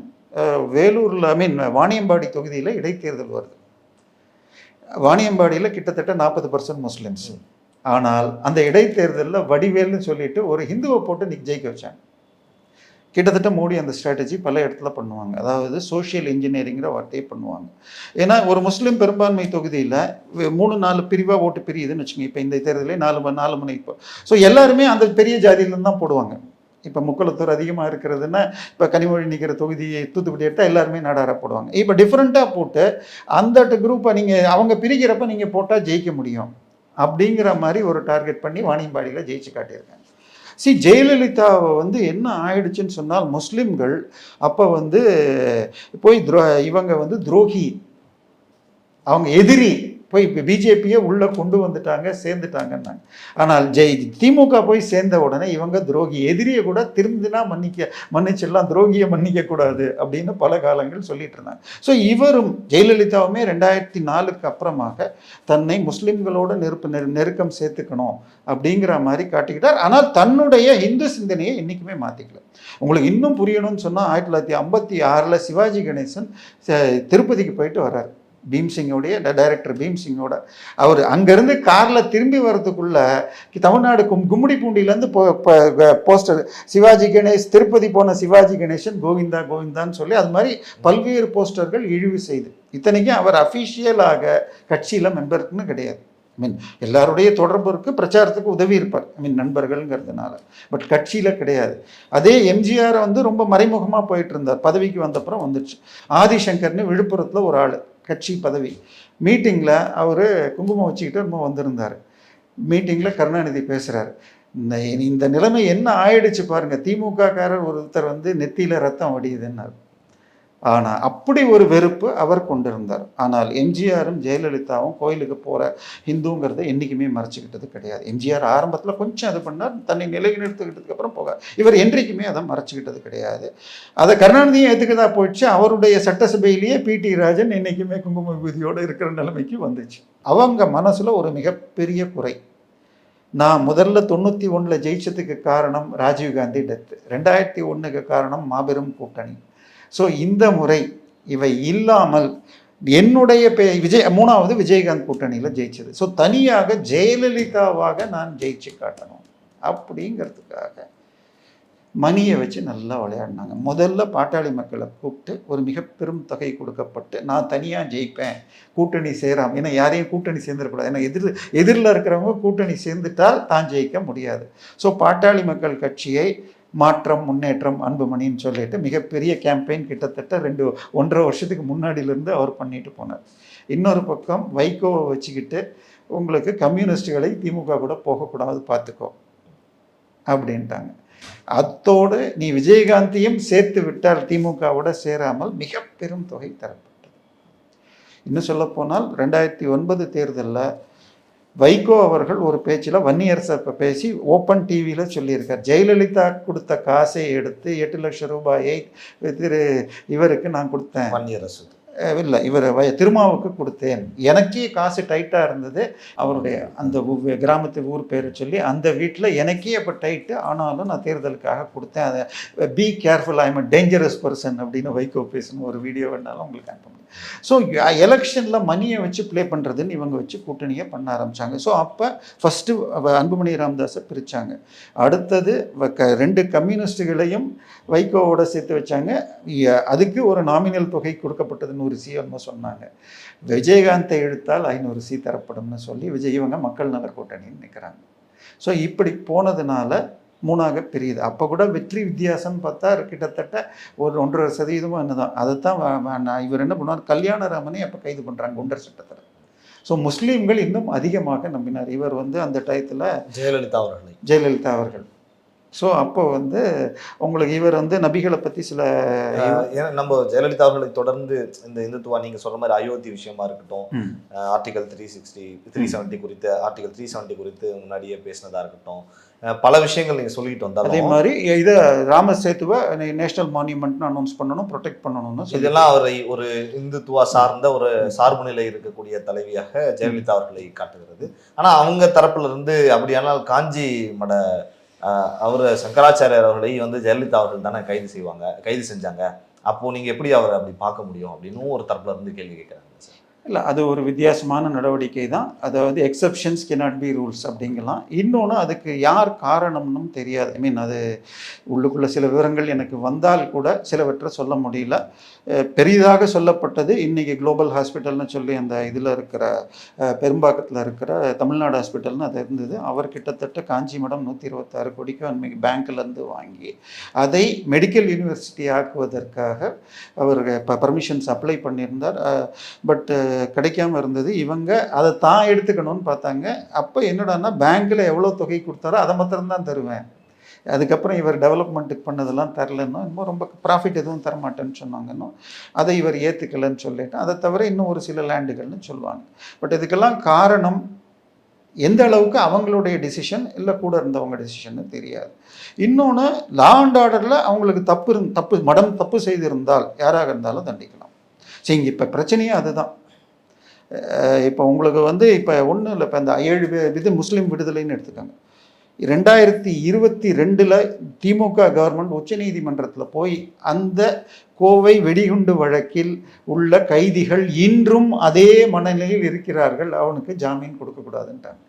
வேலூர்ல வாணியம்பாடி தொகுதியில் இடைத்தேர்தல் வருது. வாணியம்பாடியில் கிட்டத்தட்ட 40% முஸ்லிம்ஸ். ஆனால் அந்த இடைத்தேர்தலில் வடிவேல்னு சொல்லிட்டு ஒரு ஹிந்துவை போட்டு ஜெயிக்க வச்சாங்க. கிட்டத்தட்ட மோடி அந்த ஸ்ட்ராட்டஜி பல இடத்துல பண்ணுவாங்க. அதாவது சோஷியல் இன்ஜினியரிங்கிற வார்த்தையை பண்ணுவாங்க. ஏன்னா ஒரு முஸ்லீம் பெரும்பான்மை தொகுதியில் 3-4 பிரிவாக ஓட்டு பிரியுதுன்னு வச்சுக்கோங்க. இப்போ இந்த தேர்தலே 4 முனை. இப்போ ஸோ எல்லாருமே அந்த பெரிய ஜாதியிலேருந்து தான் போடுவாங்க. இப்போ முக்குளத்தூர் அதிகமாக இருக்கிறதுன்னா இப்போ கனிமொழி நிற்கிற தொகுதியை தூத்துக்குடி எடுத்தால் எல்லாருமே நாடார போடுவாங்க. இப்போ டிஃப்ரெண்ட்டாக போட்டு அந்த குரூப்பை நீங்கள் அவங்க பிரிக்கிறப்ப நீங்கள் போட்டால் ஜெயிக்க முடியும் அப்படிங்கிற மாதிரி ஒரு டார்கெட் பண்ணி வாணியம்பாடியில் ஜெயிச்சு காட்டியிருக்காங்க. ஜெயலலிதாவை என்ன ஆயிடுச்சுன்னு சொன்னால் முஸ்லிம்கள் அப்போ போய் இவங்க துரோகி, அவங்க எதிரி, போய் இப்போ பிஜேபியை உள்ளே கொண்டு வந்துட்டாங்க, சேர்ந்துட்டாங்கன்னாங்க. ஆனால் திமுக போய் சேர்ந்த உடனே இவங்க துரோகி, எதிரியை கூட திரும்பினா மன்னிச்சிடலாம், துரோகியை மன்னிக்கக்கூடாது அப்படின்னு பல காலங்கள் சொல்லிட்டு இருந்தாங்க. ஸோ இவரும் ஜெயலலிதாவுமே 2004க்கு அப்புறமாக தன்னை முஸ்லிம்களோட நெருக்கம் சேர்த்துக்கணும் அப்படிங்கிற மாதிரி காட்டிக்கிட்டார். ஆனால் தன்னுடைய இந்து சிந்தனையை என்றைக்குமே மாற்றிக்கல. உங்களுக்கு இன்னும் புரியணும்னு சொன்னால் 1956 சிவாஜி கணேசன் திருப்பதிக்கு போயிட்டு வர்றார். பீம்சிங்கோடைய டைரக்டர் பீம்சிங்கோட அவர் அங்கேருந்து காரில் திரும்பி வர்றதுக்குள்ள தமிழ்நாடு கும்மிடிப்பூண்டியிலேருந்து போஸ்டர் சிவாஜி கணேஷ் திருப்பதி போன சிவாஜி கணேசன் கோவிந்தா கோவிந்தான்னு சொல்லி அது மாதிரி பல்வேறு போஸ்டர்கள் இழிவு செய்து. இத்தனைக்கும் அவர் அஃபிஷியலாக கட்சியில் மெம்பருக்குன்னு கிடையாது. எல்லாருடைய தொடர்பு இருக்குது, பிரச்சாரத்துக்கு உதவி இருப்பார் நண்பர்கள்ங்கிறதுனால. பட் கட்சியில் கிடையாது. அதே எம்ஜிஆர் ரொம்ப மறைமுகமாக போயிட்டு இருந்தார். பதவிக்கு வந்தப்புறம் வந்துடுச்சு. ஆதிசங்கர்னு விழுப்புரத்தில் ஒரு ஆள், கட்சி பதவி மீட்டிங்கில் அவர் குங்குமம் வச்சுக்கிட்டு ரொம்ப வந்திருந்தார். மீட்டிங்கில் கருணாநிதி பேசுகிறார். இந்த நிலைமை என்ன ஆயிடுச்சு பாருங்கள், திமுக காரர் ஒருத்தர் நெத்தியில் ரத்தம் வடியுதுன்னார். ஆனால் அப்படி ஒரு வெறுப்பு அவர் கொண்டிருந்தார். ஆனால் எம்ஜிஆரும் ஜெயலலிதாவும் கோயிலுக்கு போகிற ஹிந்துங்கிறத என்றைக்குமே மறைச்சிக்கிட்டது கிடையாது. எம்ஜிஆர் ஆரம்பத்தில் கொஞ்சம் அது பண்ணார், தன்னை நிலைநிறுத்திக்கிட்டதுக்கு அப்புறம் போகார். இவர் என்றைக்குமே அதை மறைச்சிக்கிட்டது கிடையாது. அதை கருணாநிதியும் ஏற்றுக்கதா போயிடுச்சு. அவருடைய சட்டசபையிலேயே பிடி ராஜன் என்றைக்குமே குங்கும விபூதியோடு இருக்கிற நிலைமைக்கு வந்துச்சு. அவங்க மனசில் ஒரு மிகப்பெரிய குறை. நான் முதல்ல 91 ஜெயிச்சதுக்கு காரணம் ராஜீவ்காந்தி டெத்து, 2001க்கு காரணம் மாபெரும் கூட்டணி. ஸோ இந்த முறை இவை இல்லாமல் என்னுடைய மூணாவது விஜயகாந்த் கூட்டணியில் ஜெயிச்சது. ஸோ தனியாக ஜெயலலிதாவாக நான் ஜெயிச்சு காட்டணும் அப்படிங்கிறதுக்காக மணியை வச்சு நல்லா விளையாடினாங்க. முதல்ல பாட்டாளி மக்களை கூப்பிட்டு ஒரு மிக பெரும் தொகை கொடுக்கப்பட்டு நான் தனியாக ஜெயிப்பேன், கூட்டணி சேராம, ஏன்னா யாரையும் கூட்டணி சேர்ந்துடக்கூடாது. ஏன்னா எதிரில் இருக்கிறவங்க கூட்டணி சேர்ந்துட்டால் தான் ஜெயிக்க முடியாது. ஸோ பாட்டாளி மக்கள் கட்சியை மாற்றம், முன்னேற்றம், அன்புமணின்னு சொல்லிட்டு மிகப்பெரிய கேம்பெயின் கிட்டத்தட்ட 1.5 வருஷத்துக்கு முன்னாடியிலேருந்து அவர் பண்ணிட்டு போனார். இன்னொரு பக்கம் வைகோவை வச்சுக்கிட்டு உங்களுக்கு கம்யூனிஸ்டுகளை திமுக கூட போகக்கூடாது பார்த்துக்கோ அப்படின்ட்டாங்க. அத்தோடு நீ விஜயகாந்தையும் சேர்த்து விட்டால் திமுகவோட சேராமல் மிக பெரும் தொகை தரப்பட்டது. இன்னும் சொல்லப்போனால் 2009 தேர்தலில் வைகோ அவர்கள் ஒரு பேச்சில் வன்னியரசை பேசி ஓப்பன் டிவியில் சொல்லியிருக்கார், ஜெயலலிதா கொடுத்த காசை எடுத்து 8 லட்சம் ரூபாயை இவருக்கு நான் கொடுத்தேன், வன்னியரசு இல்லை இவர் திருமாவுக்கு கொடுத்தேன், எனக்கே காசு டைட்டாக இருந்தது, அவருடைய அந்த கிராமத்து ஊர் பேரை சொல்லி அந்த வீட்டில் எனக்கே அப்போ டைட்டு, ஆனாலும் நான் தேர்தலுக்காக கொடுத்தேன், அதை be careful, I am a dangerous person அப்படின்னு வைகோ பேசணும் ஒரு வீடியோ வேணாலும் உங்களுக்கு அனுப்ப முடியும். ஸோ எலெக்ஷனில் மணியை வச்சு ப்ளே பண்ணுறதுன்னு இவங்க வச்சு கூட்டணியை பண்ண ஆரம்பித்தாங்க. ஸோ அப்போ ஃபஸ்ட்டு அன்புமணி ராமதாஸை பிரித்தாங்க. அடுத்தது 2 கம்யூனிஸ்டுகளையும் வைகோவோட சேர்த்து வச்சாங்க. அதுக்கு ஒரு நாமினல் தொகை கொடுக்கப்பட்டது, 100 சீன்னு சொன்னாங்க. விஜயகாந்தை இழுத்தால் 500 சீ தரப்படும்னு சொல்லி இவங்க மக்கள் நல கூட்டணின்னு நிற்கிறாங்க. ஸோ இப்படி போனதுனால 3ஆக பிரியுது. அப்போ கூட வெற்றி வித்தியாசம்னு பார்த்தா கிட்டத்தட்ட ஒரு 1.5% என்னதான். அதைத்தான் இவர் என்ன பண்ணுவார், கல்யாணராமனை அப்போ கைது பண்ணுறாங்க குண்டர் சட்டத்தில். ஸோ முஸ்லீம்கள் இன்னும் அதிகமாக நம்பினார். இவர் அந்த டயத்தில் ஜெயலலிதா அவர்கள். ஸோ அப்போ உங்களுக்கு இவர் நபிகளை பற்றி சில நம்ம ஜெயலலிதா அவர்களை தொடர்ந்து இந்த இந்துத்துவா நீங்கள் சொல்கிற மாதிரி அயோத்தி விஷயமா இருக்கட்டும், ஆர்டிகல் 370 குறித்து ஆர்டிகல் 370 குறித்து முன்னாடியே பேசினதாக இருக்கட்டும், பல விஷயங்கள் நீங்கள் சொல்லிட்டு வந்தாலும் அதே மாதிரி இதை ராம சேத்துவை நேஷனல் மான்யூமெண்ட்னு அனௌன்ஸ் பண்ணணும், ப்ரொடெக்ட் பண்ணணும்னு இதெல்லாம் அவரை ஒரு இந்துத்துவா சார்ந்த ஒரு சார்பு நிலை இருக்கக்கூடிய தலைவியாக ஜெயலலிதா அவர்களை காட்டுகிறது. ஆனால் அவங்க தரப்புல இருந்து அப்படியானால் காஞ்சி மட அவர் சங்கராச்சாரியர் அவர்களை ஜெயலலிதா அவர்கள் தானே கைது செஞ்சாங்க, அப்போ நீங்க எப்படி அவரை அப்படி பார்க்க முடியும் அப்படின்னு ஒரு தரப்புல இருந்து கேள்வி கேட்குறாங்க சார். இல்லை, அது ஒரு வித்தியாசமான நடவடிக்கை தான். அதாவது எக்ஸப்ஷன்ஸ் கேனாட் பி ரூல்ஸ் அப்படிங்கலாம். இன்னொன்று அதுக்கு யார் காரணம்னு தெரியாது. ஐ மீன் அது உள்ளுக்குள்ள சில விவரங்கள் எனக்கு வந்தால் கூட சிலவற்றை சொல்ல முடியல. பெரிதாக சொல்லப்பட்டது இன்றைக்கி குளோபல் ஹாஸ்பிட்டல்னு சொல்லி அந்த இதில் இருக்கிற பெரும்பாக்கத்தில் இருக்கிற தமிழ்நாடு ஹாஸ்பிட்டல்னு அது இருந்தது. அவர் கிட்டத்தட்ட காஞ்சி மடம் 126 கோடிக்கு அன்றைக்கி பேங்க்லேருந்து வாங்கி அதை மெடிக்கல் யூனிவர்சிட்டி ஆக்குவதற்காக அவர் பர்மிஷன்ஸ் அப்ளை பண்ணியிருந்தார். பட் கிடைக்காம இருந்தது. இவங்க அதை தான் எடுத்துக்கணும்னு பார்த்தாங்க. அப்போ என்னடான்னா பேங்க்கில் எவ்வளோ தொகை கொடுத்தாரோ அதை மாத்திரம்தான் தருவேன், அதுக்கப்புறம் இவர் டெவலப்மெண்ட்டுக்கு பண்ணதெல்லாம் தரலன்னு, இன்னும் ரொம்ப ப்ராஃபிட் எதுவும் தரமாட்டேன்னு சொன்னாங்கன்னு அதை இவர் ஏற்றுக்கலைன்னு சொல்லிட்டு, அதை தவிர இன்னும் ஒரு சில லேண்டுகள்னு சொல்லுவாங்க. பட் இதுக்கெல்லாம் காரணம் எந்த அளவுக்கு அவங்களுடைய டிசிஷன் இல்லை கூட இருந்தவங்க டிசிஷன்னு தெரியாது. இன்னொன்று, லா அண்ட் ஆர்டரில் அவங்களுக்கு தப்பு செய்திருந்தால் யாராக இருந்தாலும் தண்டிக்கலாம். சரி, இங்கே இப்போ பிரச்சனையே அதுதான். இப்போ உங்களுக்கு இப்போ ஒன்றும் இல்லை, இப்போ இந்த 7 முஸ்லீம் விடுதலைன்னு எடுத்துக்காங்க. 2022 திமுக கவர்மெண்ட் உச்சநீதிமன்றத்தில் போய் அந்த கோவை வெடிகுண்டு வழக்கில் உள்ள கைதிகள் இன்றும் அதே மனநிலையில் இருக்கிறார்கள், அவனுக்கு ஜாமீன் கொடுக்கக்கூடாதுன்ட்டாங்க.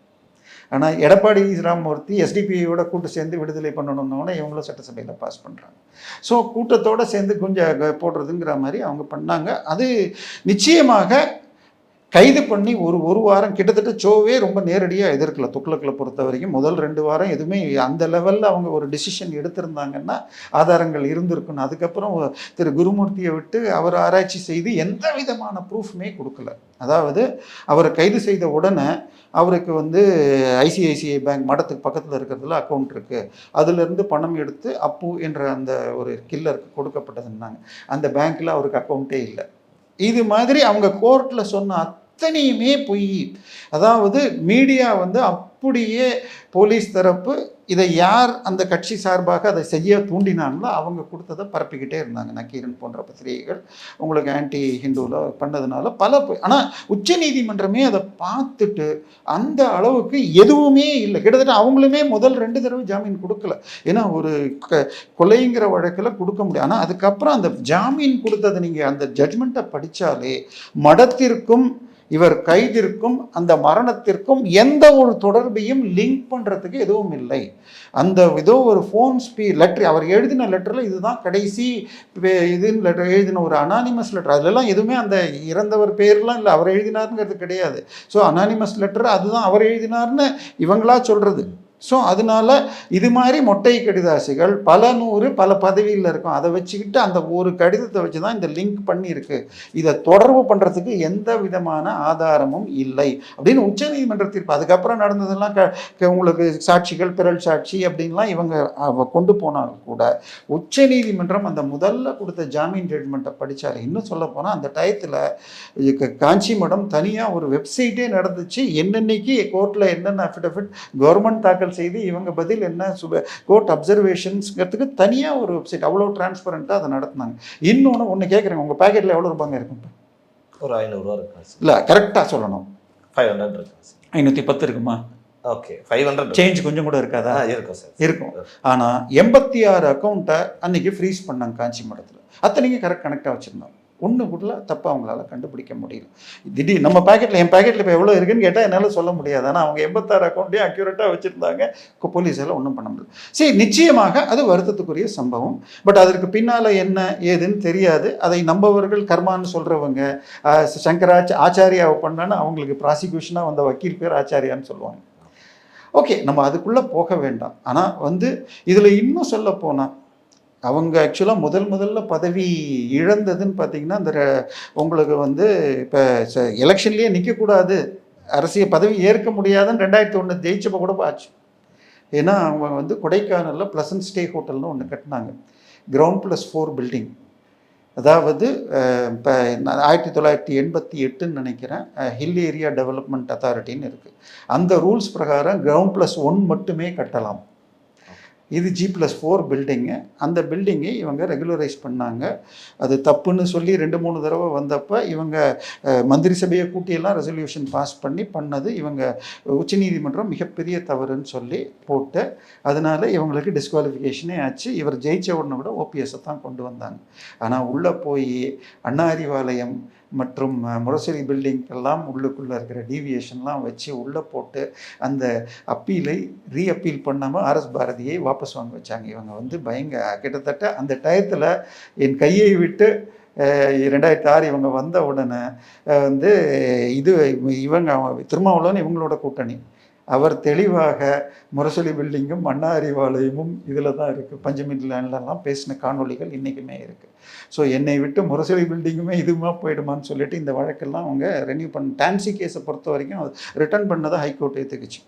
ஆனால் எடப்பாடி ராமமூர்த்தி எஸ்டிபிஐயோட கூட்டு சேர்ந்து விடுதலை பண்ணணுன்னோடனே இவங்களும் சட்டசபையில் பாஸ் பண்ணுறாங்க. ஸோ கூட்டத்தோடு சேர்ந்து கொஞ்சம் போடுறதுங்கிற மாதிரி அவங்க பண்ணாங்க. அது நிச்சயமாக கைது பண்ணி ஒரு வாரம் கிட்டத்தட்ட ஷோவே ரொம்ப நேரடியாக எதிர்க்கல. துக்ளக்கில் பொறுத்த வரைக்கும் முதல் 2 வாரம் எதுவுமே அந்த லெவலில் அவங்க ஒரு டிசிஷன் எடுத்திருந்தாங்கன்னா ஆதாரங்கள் இருந்திருக்கணும். அதுக்கப்புறம் திரு குருமூர்த்தியை விட்டு அவர் ஆராய்ச்சி செய்து எந்த விதமான ப்ரூஃப்மே கொடுக்கல. அதாவது அவரை கைது செய்த உடனே அவருக்கு ஐசிஐசிஐ பேங்க் மடத்துக்கு பக்கத்தில் இருக்கிறதுல அக்கௌண்ட் இருக்குது, அதிலிருந்து பணம் எடுத்து அப்பு என்ற அந்த ஒரு கில்லருக்கு கொடுக்கப்பட்டதுன்னாங்க. அந்த பேங்க்கில் அவருக்கு அக்கௌண்ட்டே இல்லை. இது மாதிரி அவங்க கோர்ட்டில் சொன்ன அத்தனையுமே பொய். அதாவது மீடியா அப்படியே போலீஸ் தரப்பு இதை யார் அந்த கட்சி சார்பாக அதை செய்ய தூண்டினாங்களோ அவங்க கொடுத்ததை பரப்பிக்கிட்டே இருந்தாங்க. நக்கீரன் போன்ற பத்திரிகைகள் உங்களுக்கு ஆன்டி ஹிந்துவில் பண்ணதுனால ஆனால் உச்சநீதிமன்றமே அதை பார்த்துட்டு அந்த அளவுக்கு எதுவுமே இல்லை. கிட்டத்தட்ட அவங்களுமே முதல் 2 தடவை ஜாமீன் கொடுக்கல. ஏன்னா ஒரு கொலைங்கிற வழக்கில் கொடுக்க முடியும். ஆனால் அதுக்கப்புறம் அந்த ஜாமீன் கொடுத்ததை நீங்கள் அந்த ஜட்மெண்ட்டை படித்தாலே மடத்திற்கும் இவர் கைதிற்கும் அந்த மரணத்திற்கும் எந்த ஒரு தொடர்பையும் லிங்க் பண்ணுறதுக்கு எதுவும் இல்லை. அந்த ஏதோ ஒரு ஃபோன் லெட்டர் அவர் எழுதின லெட்டரில் இதுதான் கடைசி இதுன்னு லெட்டர் எழுதின ஒரு அனானிமஸ் லெட்டர். அதிலெல்லாம் எதுவுமே அந்த இறந்தவர் பேர்லாம் இல்லை, அவர் எழுதினாருங்கிறது கிடையாது. ஸோ அனானிமஸ் லெட்டர் அதுதான் அவர் எழுதினார்னு இவங்களா சொல்கிறது. ஸோ அதனால இது மாதிரி மொட்டை கடிதாசிகள் பல நூறு பல பதவியில் இருக்கும். அதை வச்சுக்கிட்டு அந்த ஒரு கடிதத்தை வச்சு தான் இந்த லிங்க் பண்ணியிருக்கு, இதை தொடர்பு பண்ணுறதுக்கு எந்த விதமான ஆதாரமும் இல்லை அப்படின்னு உச்சநீதிமன்ற தீர்ப்பு. அதுக்கப்புறம் நடந்ததெல்லாம் உங்களுக்கு சாட்சிகள் பிறல் சாட்சி அப்படின்லாம் இவங்க கொண்டு போனாலும் கூட உச்சநீதிமன்றம் அந்த முதல்ல கொடுத்த ஜாமீன் ஜட்மெண்ட்டை படித்தார். இன்னும் சொல்ல போனால் அந்த டயத்தில் காஞ்சி மடம் தனியாக ஒரு வெப்சைட்டே நடந்துச்சு. என்னென்னைக்கு கோர்ட்டில் என்னென்ன அஃபிடவிட் கவர்மெண்ட் தாக்கல் செய்து இவங்க பதில் என்ன கோர்ட் அப்சர்வேஷன்ஸ்ங்கிறதுக்கு தனியாக ஒரு வெப்சைட் அவ்வளோ டிரான்ஸ்பரண்ட்டாக அதை நடத்தினாங்க. இன்னொன்று கேட்குறேங்க, உங்கள் பேக்கெட்டில் எவ்வளோ ரூபாங்க இருக்கும்? ஒரு 500 ரூபா இருக்கு. இல்லை, கரெக்டாக சொல்லணும். 500 இருக்கு. 510 இருக்குமா? ஓகே, 500 சேஞ்ச் கொஞ்சம் கூட இருக்காதா? இருக்கும் சார், இருக்கும். ஆனால் 86 அக்கௌண்ட்டை அன்னைக்கு ஃப்ரீஸ் பண்ணாங்க காஞ்சி மடத்தில். அத்தனைக்கும் கரெக்ட் கனெக்டாக வச்சுருந்தாங்க. ஒன்று கூட தப்பாக அவங்களால கண்டுபிடிக்க முடியல. திடீர் நம்ம பேக்கெட்டில் என் பேக்கெட்டில் இப்போ எவ்வளோ இருக்குன்னு கேட்டால் என்னால் சொல்ல முடியாது. ஆனால் அவங்க 86 அக்கௌண்ட்டையும் அக்யூரேட்டாக வச்சுருந்தாங்க. போலீஸால் ஒன்றும் பண்ண முடியல. சரி, நிச்சயமாக அது வருத்தத்துக்குரிய சம்பவம். பட் அதற்கு பின்னால் என்ன ஏதுன்னு தெரியாது. அதை நம்பவர்கள் கர்மான்னு சொல்கிறவங்க ஆச்சாரியாவை பண்ணான்னு அவங்களுக்கு ப்ராசிக்யூஷனாக வந்த வக்கீல் பேர் ஆச்சாரியான்னு சொல்லுவாங்க. ஓகே, நம்ம அதுக்குள்ளே போக வேண்டாம். ஆனால் இதில் இன்னும் சொல்ல போனால் அவங்க ஆக்சுவலாக முதல்ல பதவி இழந்ததுன்னு பார்த்தீங்கன்னா அந்த உங்களுக்கு இப்போ எலெக்ஷன்லேயே நிற்கக்கூடாது, அரசியல் பதவி ஏற்க முடியாதுன்னு 2001 ஜெயிச்சப்போ கூட ஆச்சு. ஏன்னா அவங்க கொடைக்கானலில் ப்ளசன்ட் ஸ்டே ஹோட்டல்னு ஒன்று கட்டினாங்க, கிரவுண்ட் +4 பில்டிங். அதாவது இப்போ 1988 நினைக்கிறேன், ஹில் ஏரியா டெவலப்மெண்ட் அத்தாரிட்டின்னு இருக்குது. அந்த ரூல்ஸ் பிரகாரம் கிரவுண்ட் +1 மட்டுமே கட்டலாம். இது G+4 பில்டிங்கு. அந்த பில்டிங்கை இவங்க ரெகுலரைஸ் பண்ணாங்க. அது தப்புன்னு சொல்லி 2-3 தடவை வந்தப்போ இவங்க மந்திரி சபையை கூட்டியெல்லாம் ரெசல்யூஷன் பாஸ் பண்ணது இவங்க உச்சநீதிமன்றம் மிகப்பெரிய தவறுன்னு சொல்லி போட்டு அதனால் இவங்களுக்கு டிஸ்குவாலிஃபிகேஷனே ஆச்சு. இவர் ஜெயிச்ச உடனே கூட ஓபிஎஸ்ஸை தான் கொண்டு வந்தாங்க. ஆனால் உள்ளே போய் அண்ணா அறிவாலயம் மற்றும் முரசொலி பில்டிங்கெல்லாம் உள்ளுக்குள்ளே இருக்கிற டீவியேஷன்லாம் வச்சு உள்ளே போட்டு அந்த அப்பீலை ரீஅப்பீல் பண்ணாமல் RS பாரதியை வாபஸ் வாங்க வச்சாங்க. இவங்க கிட்டத்தட்ட அந்த டயத்தில் என் கையை விட்டு 2006 இவங்க வந்த உடனே இவங்க திருமாவளவன் இவங்களோட கூட்டணி. அவர் தெளிவாக முரசொலி பில்டிங்கும் அண்ணா அறிவாலயமும் இதில் தான் இருக்குது, பஞ்சமின் லேண்ட்லலாம் பேசின காணொலிகள் இன்றைக்குமே இருக்குது. ஸோ என்னை விட்டு முரசொலி பில்டிங்குமே இதுமா போயிடுமான்னு சொல்லிட்டு இந்த வழக்கெல்லாம் அவங்க ரெனியூ டான்சி கேஸை பொறுத்த வரைக்கும் ரிட்டர்ன் பண்ணதை ஹைகோர்ட் ஏற்றுக்குச்சு.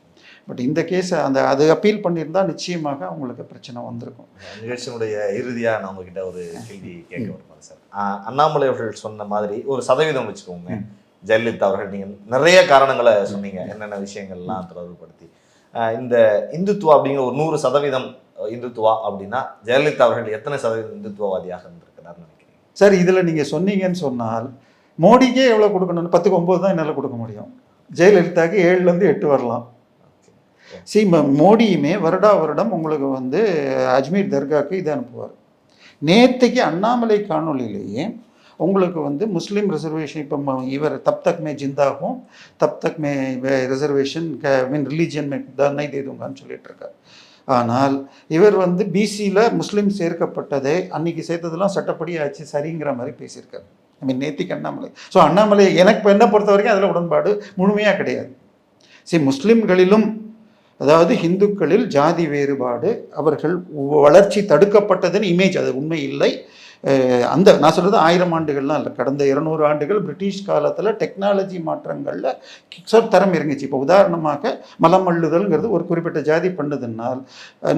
பட் இந்த கேஸை அது அப்பீல் பண்ணியிருந்தால் நிச்சயமாக அவங்களுக்கு பிரச்சனை வந்திருக்கும். நிகழ்ச்சியினுடைய இறுதியாக நான் உங்ககிட்ட ஒரு கேள்வி கேட்க விரும்புகிறேன் சார். அண்ணாமலை அவர்கள் சொன்ன மாதிரி ஒரு சதவீதம் வச்சுக்கோங்க, ஜெயலலிதா அவர்கள் நீங்கள் நிறைய காரணங்களை சொன்னீங்க, என்னென்ன விஷயங்கள்லாம் தொடர்புபடுத்தி இந்த இந்துத்துவா அப்படிங்கிற ஒரு 100% இந்துத்துவா அப்படின்னா ஜெயலலிதா அவர்கள் எத்தனை சதவீதம் இந்துத்துவவாதியாக இருந்திருக்கிறார்னு நினைக்கிறீங்க சார்? இதில் நீங்கள் சொன்னீங்கன்னு சொன்னால் மோடிக்கே எவ்வளோ கொடுக்கணும்னு 10க்கு 9 தான் என்னால் கொடுக்க முடியும். ஜெயலலிதாவுக்கு 7லேருந்து 8 வரலாம். மோடியுமே வருடம் உங்களுக்கு அஜ்மீர் தர்காவுக்கு இது அனுப்புவார். நேற்றுக்கு அண்ணாமலை காணொலியிலேயே உங்களுக்கு முஸ்லீம் ரிசர்வேஷன் இப்போ இவர் தப் தக் மே ஜிந்தாகும் தப் தக் மே ரிசர்வேஷன் மீன் ரிலீஜியன் மே நை தேதுங்கான்னு சொல்லிட்டு இருக்கார். ஆனால் இவர் பிசியில் முஸ்லீம் சேர்க்கப்பட்டதே அன்னைக்கு சேர்த்ததெல்லாம் சட்டப்படி ஆச்சு சரிங்கிற மாதிரி பேசியிருக்காரு. நேத்திக்கு அண்ணாமலை. ஸோ அண்ணாமலை எனக்கு என்ன பொறுத்த வரைக்கும் அதில் உடன்பாடு முழுமையாக கிடையாது. சரி, முஸ்லீம்களிலும் அதாவது இந்துக்களில் ஜாதி வேறுபாடு, அவர்கள் வளர்ச்சி தடுக்கப்பட்டதுன்னு இமேஜ், அது உண்மை இல்லை. நான் சொல்கிறது 1000 ஆண்டுகள்லாம் இல்லை, கடந்த 200 ஆண்டுகள் பிரிட்டிஷ் காலத்தில் டெக்னாலஜி மாற்றங்களில் தரம் இறங்கிச்சு. இப்போ உதாரணமாக மலம் அள்ளுதல்ங்கிறது ஒரு குறிப்பிட்ட ஜாதி பண்ணுதுன்னால்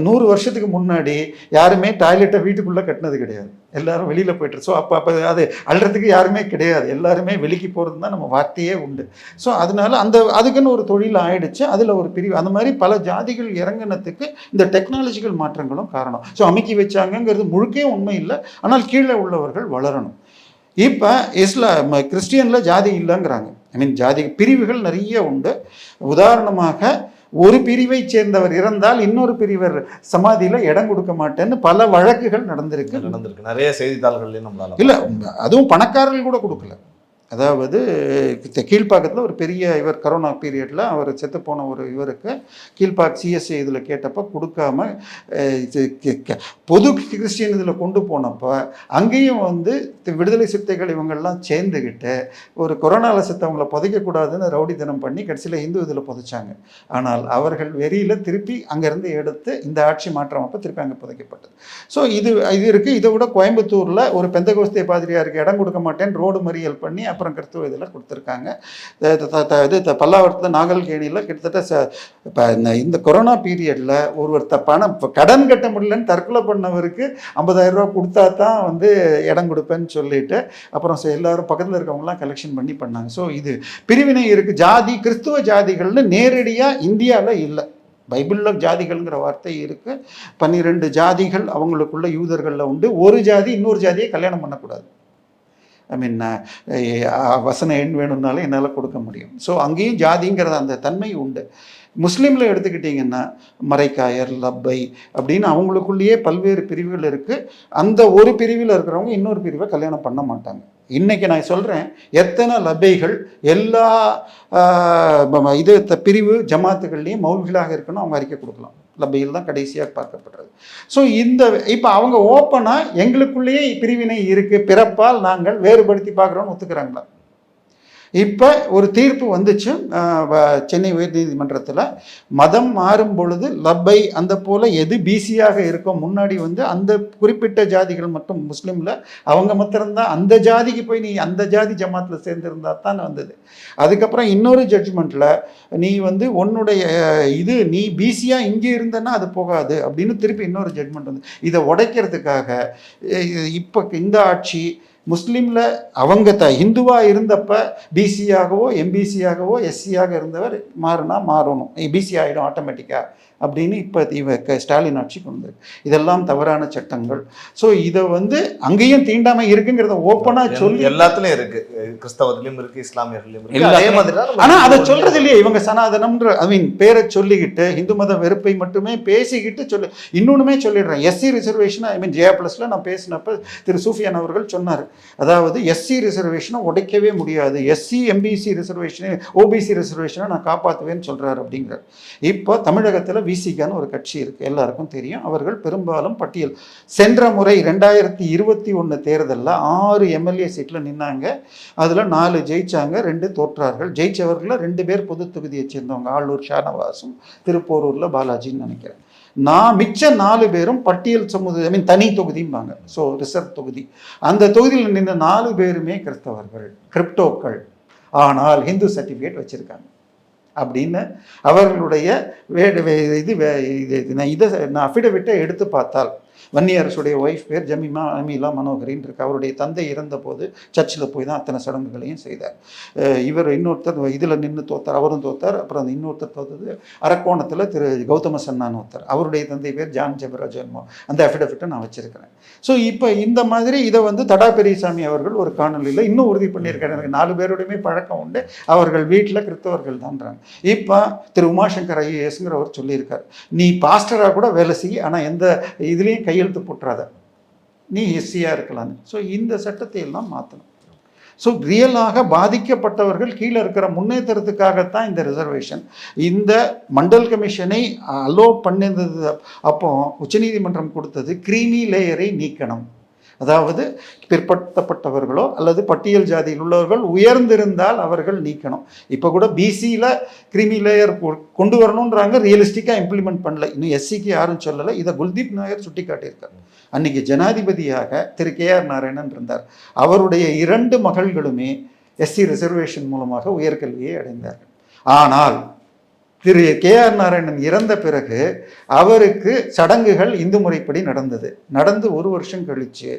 100 வருஷத்துக்கு முன்னாடி யாருமே டாய்லெட்டை வீட்டுக்குள்ளே கட்டினது கிடையாது, எல்லாரும் வெளியில் போய்ட்டு. ஸோ அப்போ அது அள்ளுறதுக்கு யாருமே கிடையாது, எல்லாருமே வெளிக்கு போகிறது தான் நம்ம வார்த்தையே உண்டு. ஸோ அதனால அதுக்குன்னு ஒரு தொழில் ஆயிடுச்சு, அதில் ஒரு பிரிவு. அந்த மாதிரி பல ஜாதிகள் இறங்கினதுக்கு இந்த டெக்னாலஜிக்கல் மாற்றங்களும் காரணம். ஸோ அமைக்கி வச்சாங்கங்கிறது முழுக்கே உண்மை இல்லை, ஆனால் கீழே உள்ளவர்கள் வளரணும். இப்போ கிறிஸ்டியனில் ஜாதி இல்லைங்கிறாங்க. ஜாதி பிரிவுகள் நிறைய உண்டு. உதாரணமாக ஒரு பிரிவை சேர்ந்தவர் இறந்தால் இன்னொரு பிரிவர் சமாதியில் இடம் கொடுக்க மாட்டேன்னு பல வழக்குகள் நடந்திருக்கு. நிறைய செய்தித்தாள்கள் நம்மளால இல்லை, அதுவும் பணக்காரர்கள் கூட கொடுக்கல. அதாவது கீழ்ப்பாக்கத்தில் ஒரு பெரிய இவர் கரோனா பீரியடில் அவர் செத்து போன ஒரு இவருக்கு கீழ்ப்பாக் சிஎஸ்ஐ இதில் கேட்டப்போ கொடுக்காம பொது கிறிஸ்டியன் இதில் கொண்டு போனப்போ அங்கேயும் வந்து விடுதலை சிறுத்தைகள் இவங்கெல்லாம் சேர்ந்துக்கிட்டு ஒரு கொரோனாவில் செத்தவங்களை புதைக்கக்கூடாதுன்னு ரவுடித்தனம் பண்ணி கடைசியில் இந்து இதில் புதைச்சாங்க. ஆனால் அவர்கள் வெறியில் திருப்பி அங்கேருந்து எடுத்து இந்த ஆட்சி மாற்றம் அப்போ திருப்பி அங்கே புதைக்கப்பட்டது. ஸோ இது இருக்குது. இதை விட கோயம்புத்தூரில் ஒரு பெந்தகோஸ்தே பாதிரியாருக்கு இடம் கொடுக்க மாட்டேன்னு ரோடு மறியல் பண்ணி அப்புறம் கிறிஸ்துவ இதில் கொடுத்துருக்காங்க. இது பல்லாவரத்தில் நாகல்கேணியில் கிட்டத்தட்ட இந்த கொரோனா பீரியடில் ஒருவர் பணம் கடன் கட்ட முடியலன்னு தற்கொலை பண்ணவருக்கு 50,000 ரூபா கொடுத்தா தான் வந்து இடம் கொடுப்பேன்னு சொல்லிட்டு அப்புறம் எல்லாரும் பக்கத்தில் இருக்கவங்களாம் கலெக்ஷன் பண்ணி பண்ணாங்க. ஸோ இது பிரிவினை இருக்குது. ஜாதி கிறிஸ்துவ ஜாதிகள்னு நேரடியாக இந்தியாவில் இல்லை. பைபிளில் ஜாதிகள்ங்கிற வார்த்தை இருக்குது. 12 ஜாதிகள் அவங்களுக்குள்ள யூதர்களில் உண்டு. ஒரு ஜாதி இன்னொரு ஜாதியை கல்யாணம் பண்ணக்கூடாது. ஐ மீன் வசன எண் வேணும்னாலும் என்னால் கொடுக்க முடியும். ஸோ அங்கேயும் ஜாதிங்கிறது அந்த தன்மை உண்டு. முஸ்லீமில் எடுத்துக்கிட்டிங்கன்னா மரைக்காயர், லப்பை அப்படின்னு அவங்களுக்குள்ளேயே பல்வேறு பிரிவுகள் இருக்குது. அந்த ஒரு பிரிவில் இருக்கிறவங்க இன்னொரு பிரிவை கல்யாணம் பண்ண மாட்டாங்க. இன்றைக்கி நான் சொல்கிறேன், எத்தனை லப்பைகள் எல்லா இது பிரிவு ஜமாத்துகள்லேயும் மௌல்களாக இருக்கணும் அவங்க அறிக்கை கொடுக்கலாம். லப்பையில் தான் கடைசியாக பார்க்கப்படுறது. ஸோ இப்போ அவங்க ஓப்பனாக எங்களுக்குள்ளேயே பிரிவினை இருக்குது, பிறப்பால் நாங்கள் வேறுபடுத்தி பார்க்குறோன்னு ஒத்துக்கிறாங்களா? இப்போ ஒரு தீர்ப்பு வந்துச்சு சென்னை உயர்நீதிமன்றத்தில். மதம் மாறும் பொழுது லப்பை அந்த போல் எது பிசியாக இருக்கோ முன்னாடி வந்து அந்த குறிப்பிட்ட ஜாதிகள் மட்டும் முஸ்லீமில் அவங்க மாத்திரம்தான் அந்த ஜாதிக்கு போய் நீ அந்த ஜாதி ஜமாத்தில் சேர்ந்துருந்தா தான் வந்தது. அதுக்கப்புறம் இன்னொரு ஜட்ஜ்மெண்ட்டில் நீ வந்து உன்னுடைய நீ பிசியாக இங்கே இருந்தன்னா அது போகாது அப்படின்னு திருப்பி இன்னொரு ஜட்ஜ்மெண்ட் வந்து இதை உடைக்கிறதுக்காக இப்போ இந்த ஆட்சி முஸ்லீமில் அவங்க ஹிந்துவாக இருந்தப்போ பிசியாகவோ எம்பிசியாகவோ எஸ்சியாக இருந்தவர் மாறணும், பிசி ஆகிடும் ஆட்டோமேட்டிக்காக அப்படின்னு இப்போ ஸ்டாலின் ஆட்சி கொண்டு வந்திருக்கு. இதெல்லாம் தவறான சட்டங்கள். ஸோ இதை வந்து அங்கேயும் தீண்டாமை இருக்குங்கிறத ஓப்பனாக சொல்லி எல்லாத்துலேயும் இருக்கு, கிறிஸ்தவத்திலையும் இருக்கு, இஸ்லாமியர்களையும் இருக்கு. அதே மாதிரி தான். ஆனால் அதை சொல்றது இல்லையே இவங்க சனாதனம்ன்ற பேரை சொல்லிக்கிட்டு இந்து மத வெறுப்பை மட்டுமே பேசிக்கிட்டு இன்னொன்றுமே சொல்லிடுறேன். எஸ்சி ரிசர்வேஷன் ஜெயா பிளஸ்ல நான் பேசினப்ப திரு சூஃபியான் அவர்கள் சொன்னார், அதாவது எஸ்சி ரிசர்வேஷனை உடைக்கவே முடியாது, எஸ்சி எம்பிசி ரிசர்வேஷனு ஓபிசி ரிசர்வேஷனை நான் காப்பாற்றுவேன்னு சொல்றாரு அப்படிங்கிறார். இப்போ தமிழகத்தில் விசிகான்னு ஒரு கட்சி இருக்குது, எல்லாருக்கும் தெரியும். அவர்கள் பெரும்பாலும் பட்டியல் சென்ற முறை 2021 தேர்தலில் 6 எம்எல்ஏ சீட்டில் நின்னாங்க. அதில் 4 ஜெயிச்சாங்க, 2 தோற்றார்கள். ஜெயிச்சவர்களில் 2 பேர் பொது தொகுதியை சேர்ந்தவங்க, ஆளூர் ஷானவாசும் திருப்போரூரில் பாலாஜின்னு நினைக்கிறேன். மிச்ச 4 பேரும் பட்டியல் சமுதாயம் தனி தொகுதிம்பாங்க, ஸோ ரிசர்வ் தொகுதி. அந்த தொகுதியில் நின்ற 4 பேருமே கிறிஸ்தவர்கள், கிரிப்டோக்கள், ஆனால் ஹிந்து சர்டிஃபிகேட் வச்சுருக்காங்க அப்படின்னு அவர்களுடைய நான் அஃபிடவிட்டை எடுத்து பார்த்தால் வன்னியரசுடைய ஒய்ஃப் பேர் அமீலா மனோகரின்னு இருக்கு. அவருடைய தந்தை இறந்த போது சர்ச்சில் போய் தான் அத்தனை சடங்குகளையும் செய்தார். இவர் இன்னொருத்தர் இதில் நின்று தோத்தார், அவரும் தோத்தார். அப்புறம் அந்த இன்னொருத்தர் தோத்தது அரக்கோணத்தில் திரு கௌதம சன்னான்னு ஒருத்தர், அவருடைய தந்தை பேர் ஜான் ஜெபராஜன்மோ. அந்த அஃபிடவிட்டை நான் வச்சிருக்கிறேன். ஸோ இப்போ இந்த மாதிரி இதை வந்து தடா பெரியசாமி அவர்கள் ஒரு காணொலியில் இன்னும் உறுதி பண்ணியிருக்காரு. எனக்கு 4 பேருடையுமே பழக்கம் உண்டு, அவர்கள் வீட்டில் கிறிஸ்தவர்கள் தான்றாங்க. இப்போ திரு உமாசங்கர் ஐஏஎஸ்ங்கிறவர் சொல்லியிருக்கார், நீ பாஸ்டராக கூட வேலை செய்ய, ஆனால் எந்த இதுலேயும் கையெழுத்து போட்டுறாத, நீ எஸ்சியாக இருக்கலான்னு. ஸோ இந்த சட்டத்தை எல்லாம் மாற்றணும். ஸோ ரியலாக பாதிக்கப்பட்டவர்கள் கீழே இருக்கிற முன்னேற்றத்துக்காகத்தான் இந்த ரிசர்வேஷன். இந்த மண்டல் கமிஷனை அலோ பண்ணிருந்தது அப்போ உச்சநீதிமன்றம் கொடுத்தது கிரீமி லேயரை நீக்கணும். அதாவது பிற்படுத்தப்பட்டவர்களோ அல்லது பட்டியல் ஜாதியில் உள்ளவர்கள் உயர்ந்திருந்தால் அவர்கள் நீக்கணும். இப்போ கூட பிசியில் கிரீமி லேயர் கொண்டு வரணுன்றாங்க, ரியலிஸ்டிக்காக இம்ப்ளிமெண்ட் பண்ணல. இன்னும் எஸ்சிக்கு யாரும் சொல்லலை. இதை குல்தீப் நாயர் சுட்டி காட்டியிருக்காரு. அன்றைக்கி ஜனாதிபதியாக திரு KR நாராயணன் இருந்தார். அவருடைய 2 மகள்களுமே எஸ்சி ரிசர்வேஷன் மூலமாக உயர்கல்வியை அடைந்தார்கள். ஆனால் திரு KR நாராயணன் இறந்த பிறகு அவருக்கு சடங்குகள் இந்து முறைப்படி நடந்து 1 வருஷம் கழித்து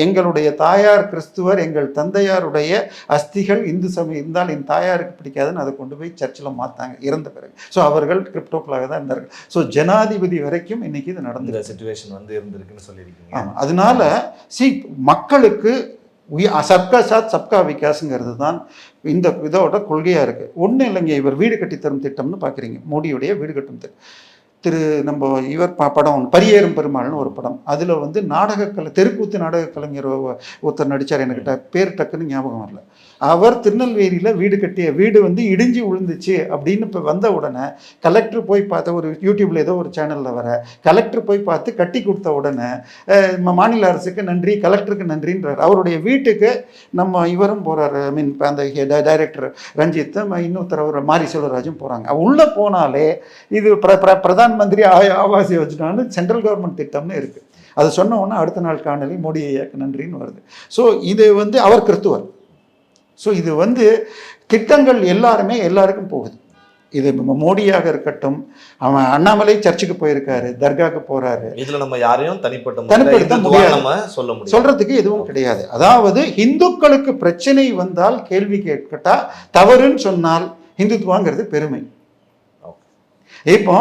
எங்களுடைய தாயார் கிறிஸ்துவர், எங்கள் தந்தையாருடைய அஸ்திகள் இந்து சமயம் இருந்தால் என் தாயாருக்கு பிடிக்காதுன்னு அதை கொண்டு போய் சர்ச்சில் மாற்றாங்க இறந்த பிறகு. ஸோ அவர்கள் கிரிப்டோக்களாக தான் இருந்தார்கள். ஸோ ஜனாதிபதி வரைக்கும் இன்னைக்கு இது நடந்த சிச்சுவேஷன் வந்து இருந்திருக்குன்னு சொல்லியிருக்கீங்க. ஆமாம், அதனால மக்களுக்கு சப்கா சாத் சப்கா விகாஸுங்கிறது தான் இந்த இதோட கொள்கையாக இருக்குது. ஒன்றும் இல்லைங்க, இவர் வீடு கட்டித்தரும் திட்டம்னு பார்க்குறீங்க, மோடியுடைய வீடு கட்டும் திட்டம். நம்ம இவர் படம் ஒன்று பரியேறும் பெருமாள்னு ஒரு படம். அதில் வந்து தெருக்கூத்து நாடக கலைஞர் ஒருத்தர் நடித்தார். எனக்கு பேர் டக்குன்னு ஞாபகம் வரல. அவர் திருநெல்வேலியில் வீடு கட்டிய வீடு வந்து இடிஞ்சு விழுந்துச்சு அப்படின்னு இப்போ வந்த உடனே கலெக்டர் போய் பார்த்த, ஒரு யூடியூப்பில் ஏதோ ஒரு சேனலில் வர கலெக்டர் போய் பார்த்து கட்டி கொடுத்த உடனே மாநில அரசுக்கு நன்றி, கலெக்டருக்கு நன்றின்றார். அவருடைய வீட்டுக்கு நம்ம இவரும் போகிறார், ஐ மீன் அந்த டைரக்டர் ரஞ்சித், இன்னொருத்தர் அவர் மாரி செல்வராஜும் போகிறாங்க. உள்ளே போனாலே இது பிரதான் மந்திரி ஆவாஸ் யோஜனான்னு சென்ட்ரல் கவர்மெண்ட் திட்டம்னு இருக்குது. அது சொன்ன உடனே அடுத்த நாள் காணொலி மோடி ஐயாக்கு நன்றின்னு வருது. ஸோ இது வந்து அவர் கிறிஸ்துவர். ஸோ இது வந்து திட்டங்கள் எல்லாருக்கும் போகுது. இது மோடியாக இருக்கட்டும், அவன் அண்ணாமலை சர்ச்சுக்கு போயிருக்காரு, தர்காவுக்கு போறாரு. இதுல நம்ம யாரையும் தனிப்படுத்த முடியாது, நம்ம சொல்றதுக்கு எதுவும் கிடையாது. அதாவது இந்துக்களுக்கு பிரச்சனை வந்தால் கேள்வி கேட்கட்டா, தவறுன்னு சொன்னால் இந்துத்துவாங்கிறது பெருமை. இப்போ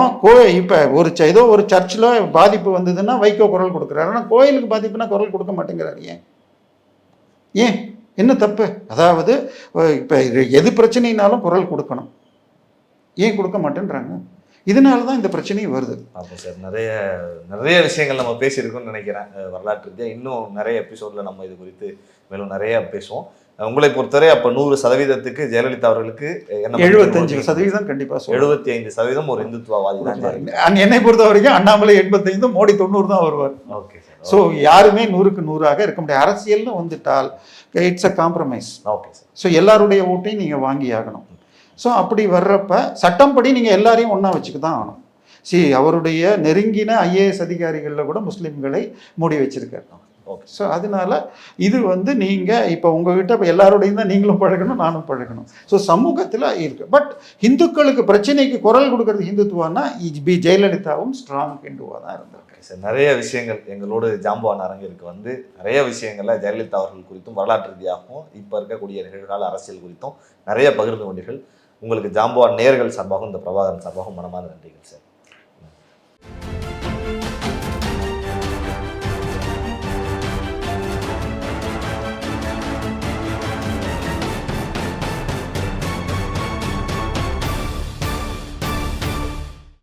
ஏதோ ஒரு சர்ச்சில் பாதிப்பு வந்ததுன்னா வைகோ குரல் கொடுக்குறாரு. ஆனால் கோயிலுக்கு பாதிப்புனா குரல் கொடுக்க மாட்டேங்கிறாரு. ஏன் என்ன தப்பு? அதாவது இப்போ எது பிரச்சனைனாலும் குரல் கொடுக்கணும், ஏன் கொடுக்க மாட்டேன்றாங்க? இதனால தான் இந்த பிரச்சனையும் வருது. ஆமாம் சார், நிறைய விஷயங்கள் நம்ம பேசியிருக்கோம்னு நினைக்கிறேன். வரலாற்று ரீதியாக இன்னும் நிறைய எபிசோடில் நம்ம இது குறித்து மேலும் நிறைய பேசுவோம். உங்களை பொறுத்தவரை அப்போ 100% ஜெயலலிதா அவர்களுக்கு 75% கண்டிப்பாக, 75% ஒரு இந்துத்துவவாதி தான். என்னை பொறுத்த வரைக்கும் அண்ணாமலை 85, மோடி 90 தான் வருவார். Okay sir. ஸோ யாருமே 100க்கு 100ஆக இருக்க முடியாது. அரசியல்னு வந்துட்டால் it's a compromise. Okay sir. So எல்லாருடைய ஓட்டையும் நீங்கள் வாங்கி ஆகணும். ஸோ அப்படி வர்றப்ப சட்டம்படி நீங்கள் எல்லாரையும் ஒன்றா வச்சுக்க தான் ஆகணும். அவருடைய நெருங்கின IAS அதிகாரிகளில் கூட முஸ்லீம்களை மூடி வச்சிருக்காரு. ஓகே. ஸோ அதனால இது வந்து நீங்கள் இப்போ உங்ககிட்ட இப்போ எல்லாரோடையும் தான் நீங்களும் பழகணும், நானும் பழகணும். ஸோ சமூகத்தில் இருக்குது. பட் இந்துக்களுக்கு பிரச்சனைக்கு குரல் கொடுக்கறது ஹிந்துத்துவானா ஜெயலலிதாவும் ஸ்ட்ராங் ஹிந்துவாக தான் இருந்திருக்கு. சார், நிறைய விஷயங்கள் எங்களோடு ஜாம்பவான் அரங்கிற்கு வந்து நிறைய விஷயங்கள்ல ஜெயலலிதா அவர்கள் குறித்தும் வரலாற்று ரீதியாகவும் இப்போ இருக்கக்கூடிய நிகழ்கால அரசியல் குறித்தும் நிறைய பகிர்ந்து கொண்டீர்கள். உங்களுக்கு ஜாம்பவான் நேயர்கள் சார்பாகவும் இந்த பிரபாகரன் சார்பாகவும் மனமார்ந்த நன்றிகள் சார்.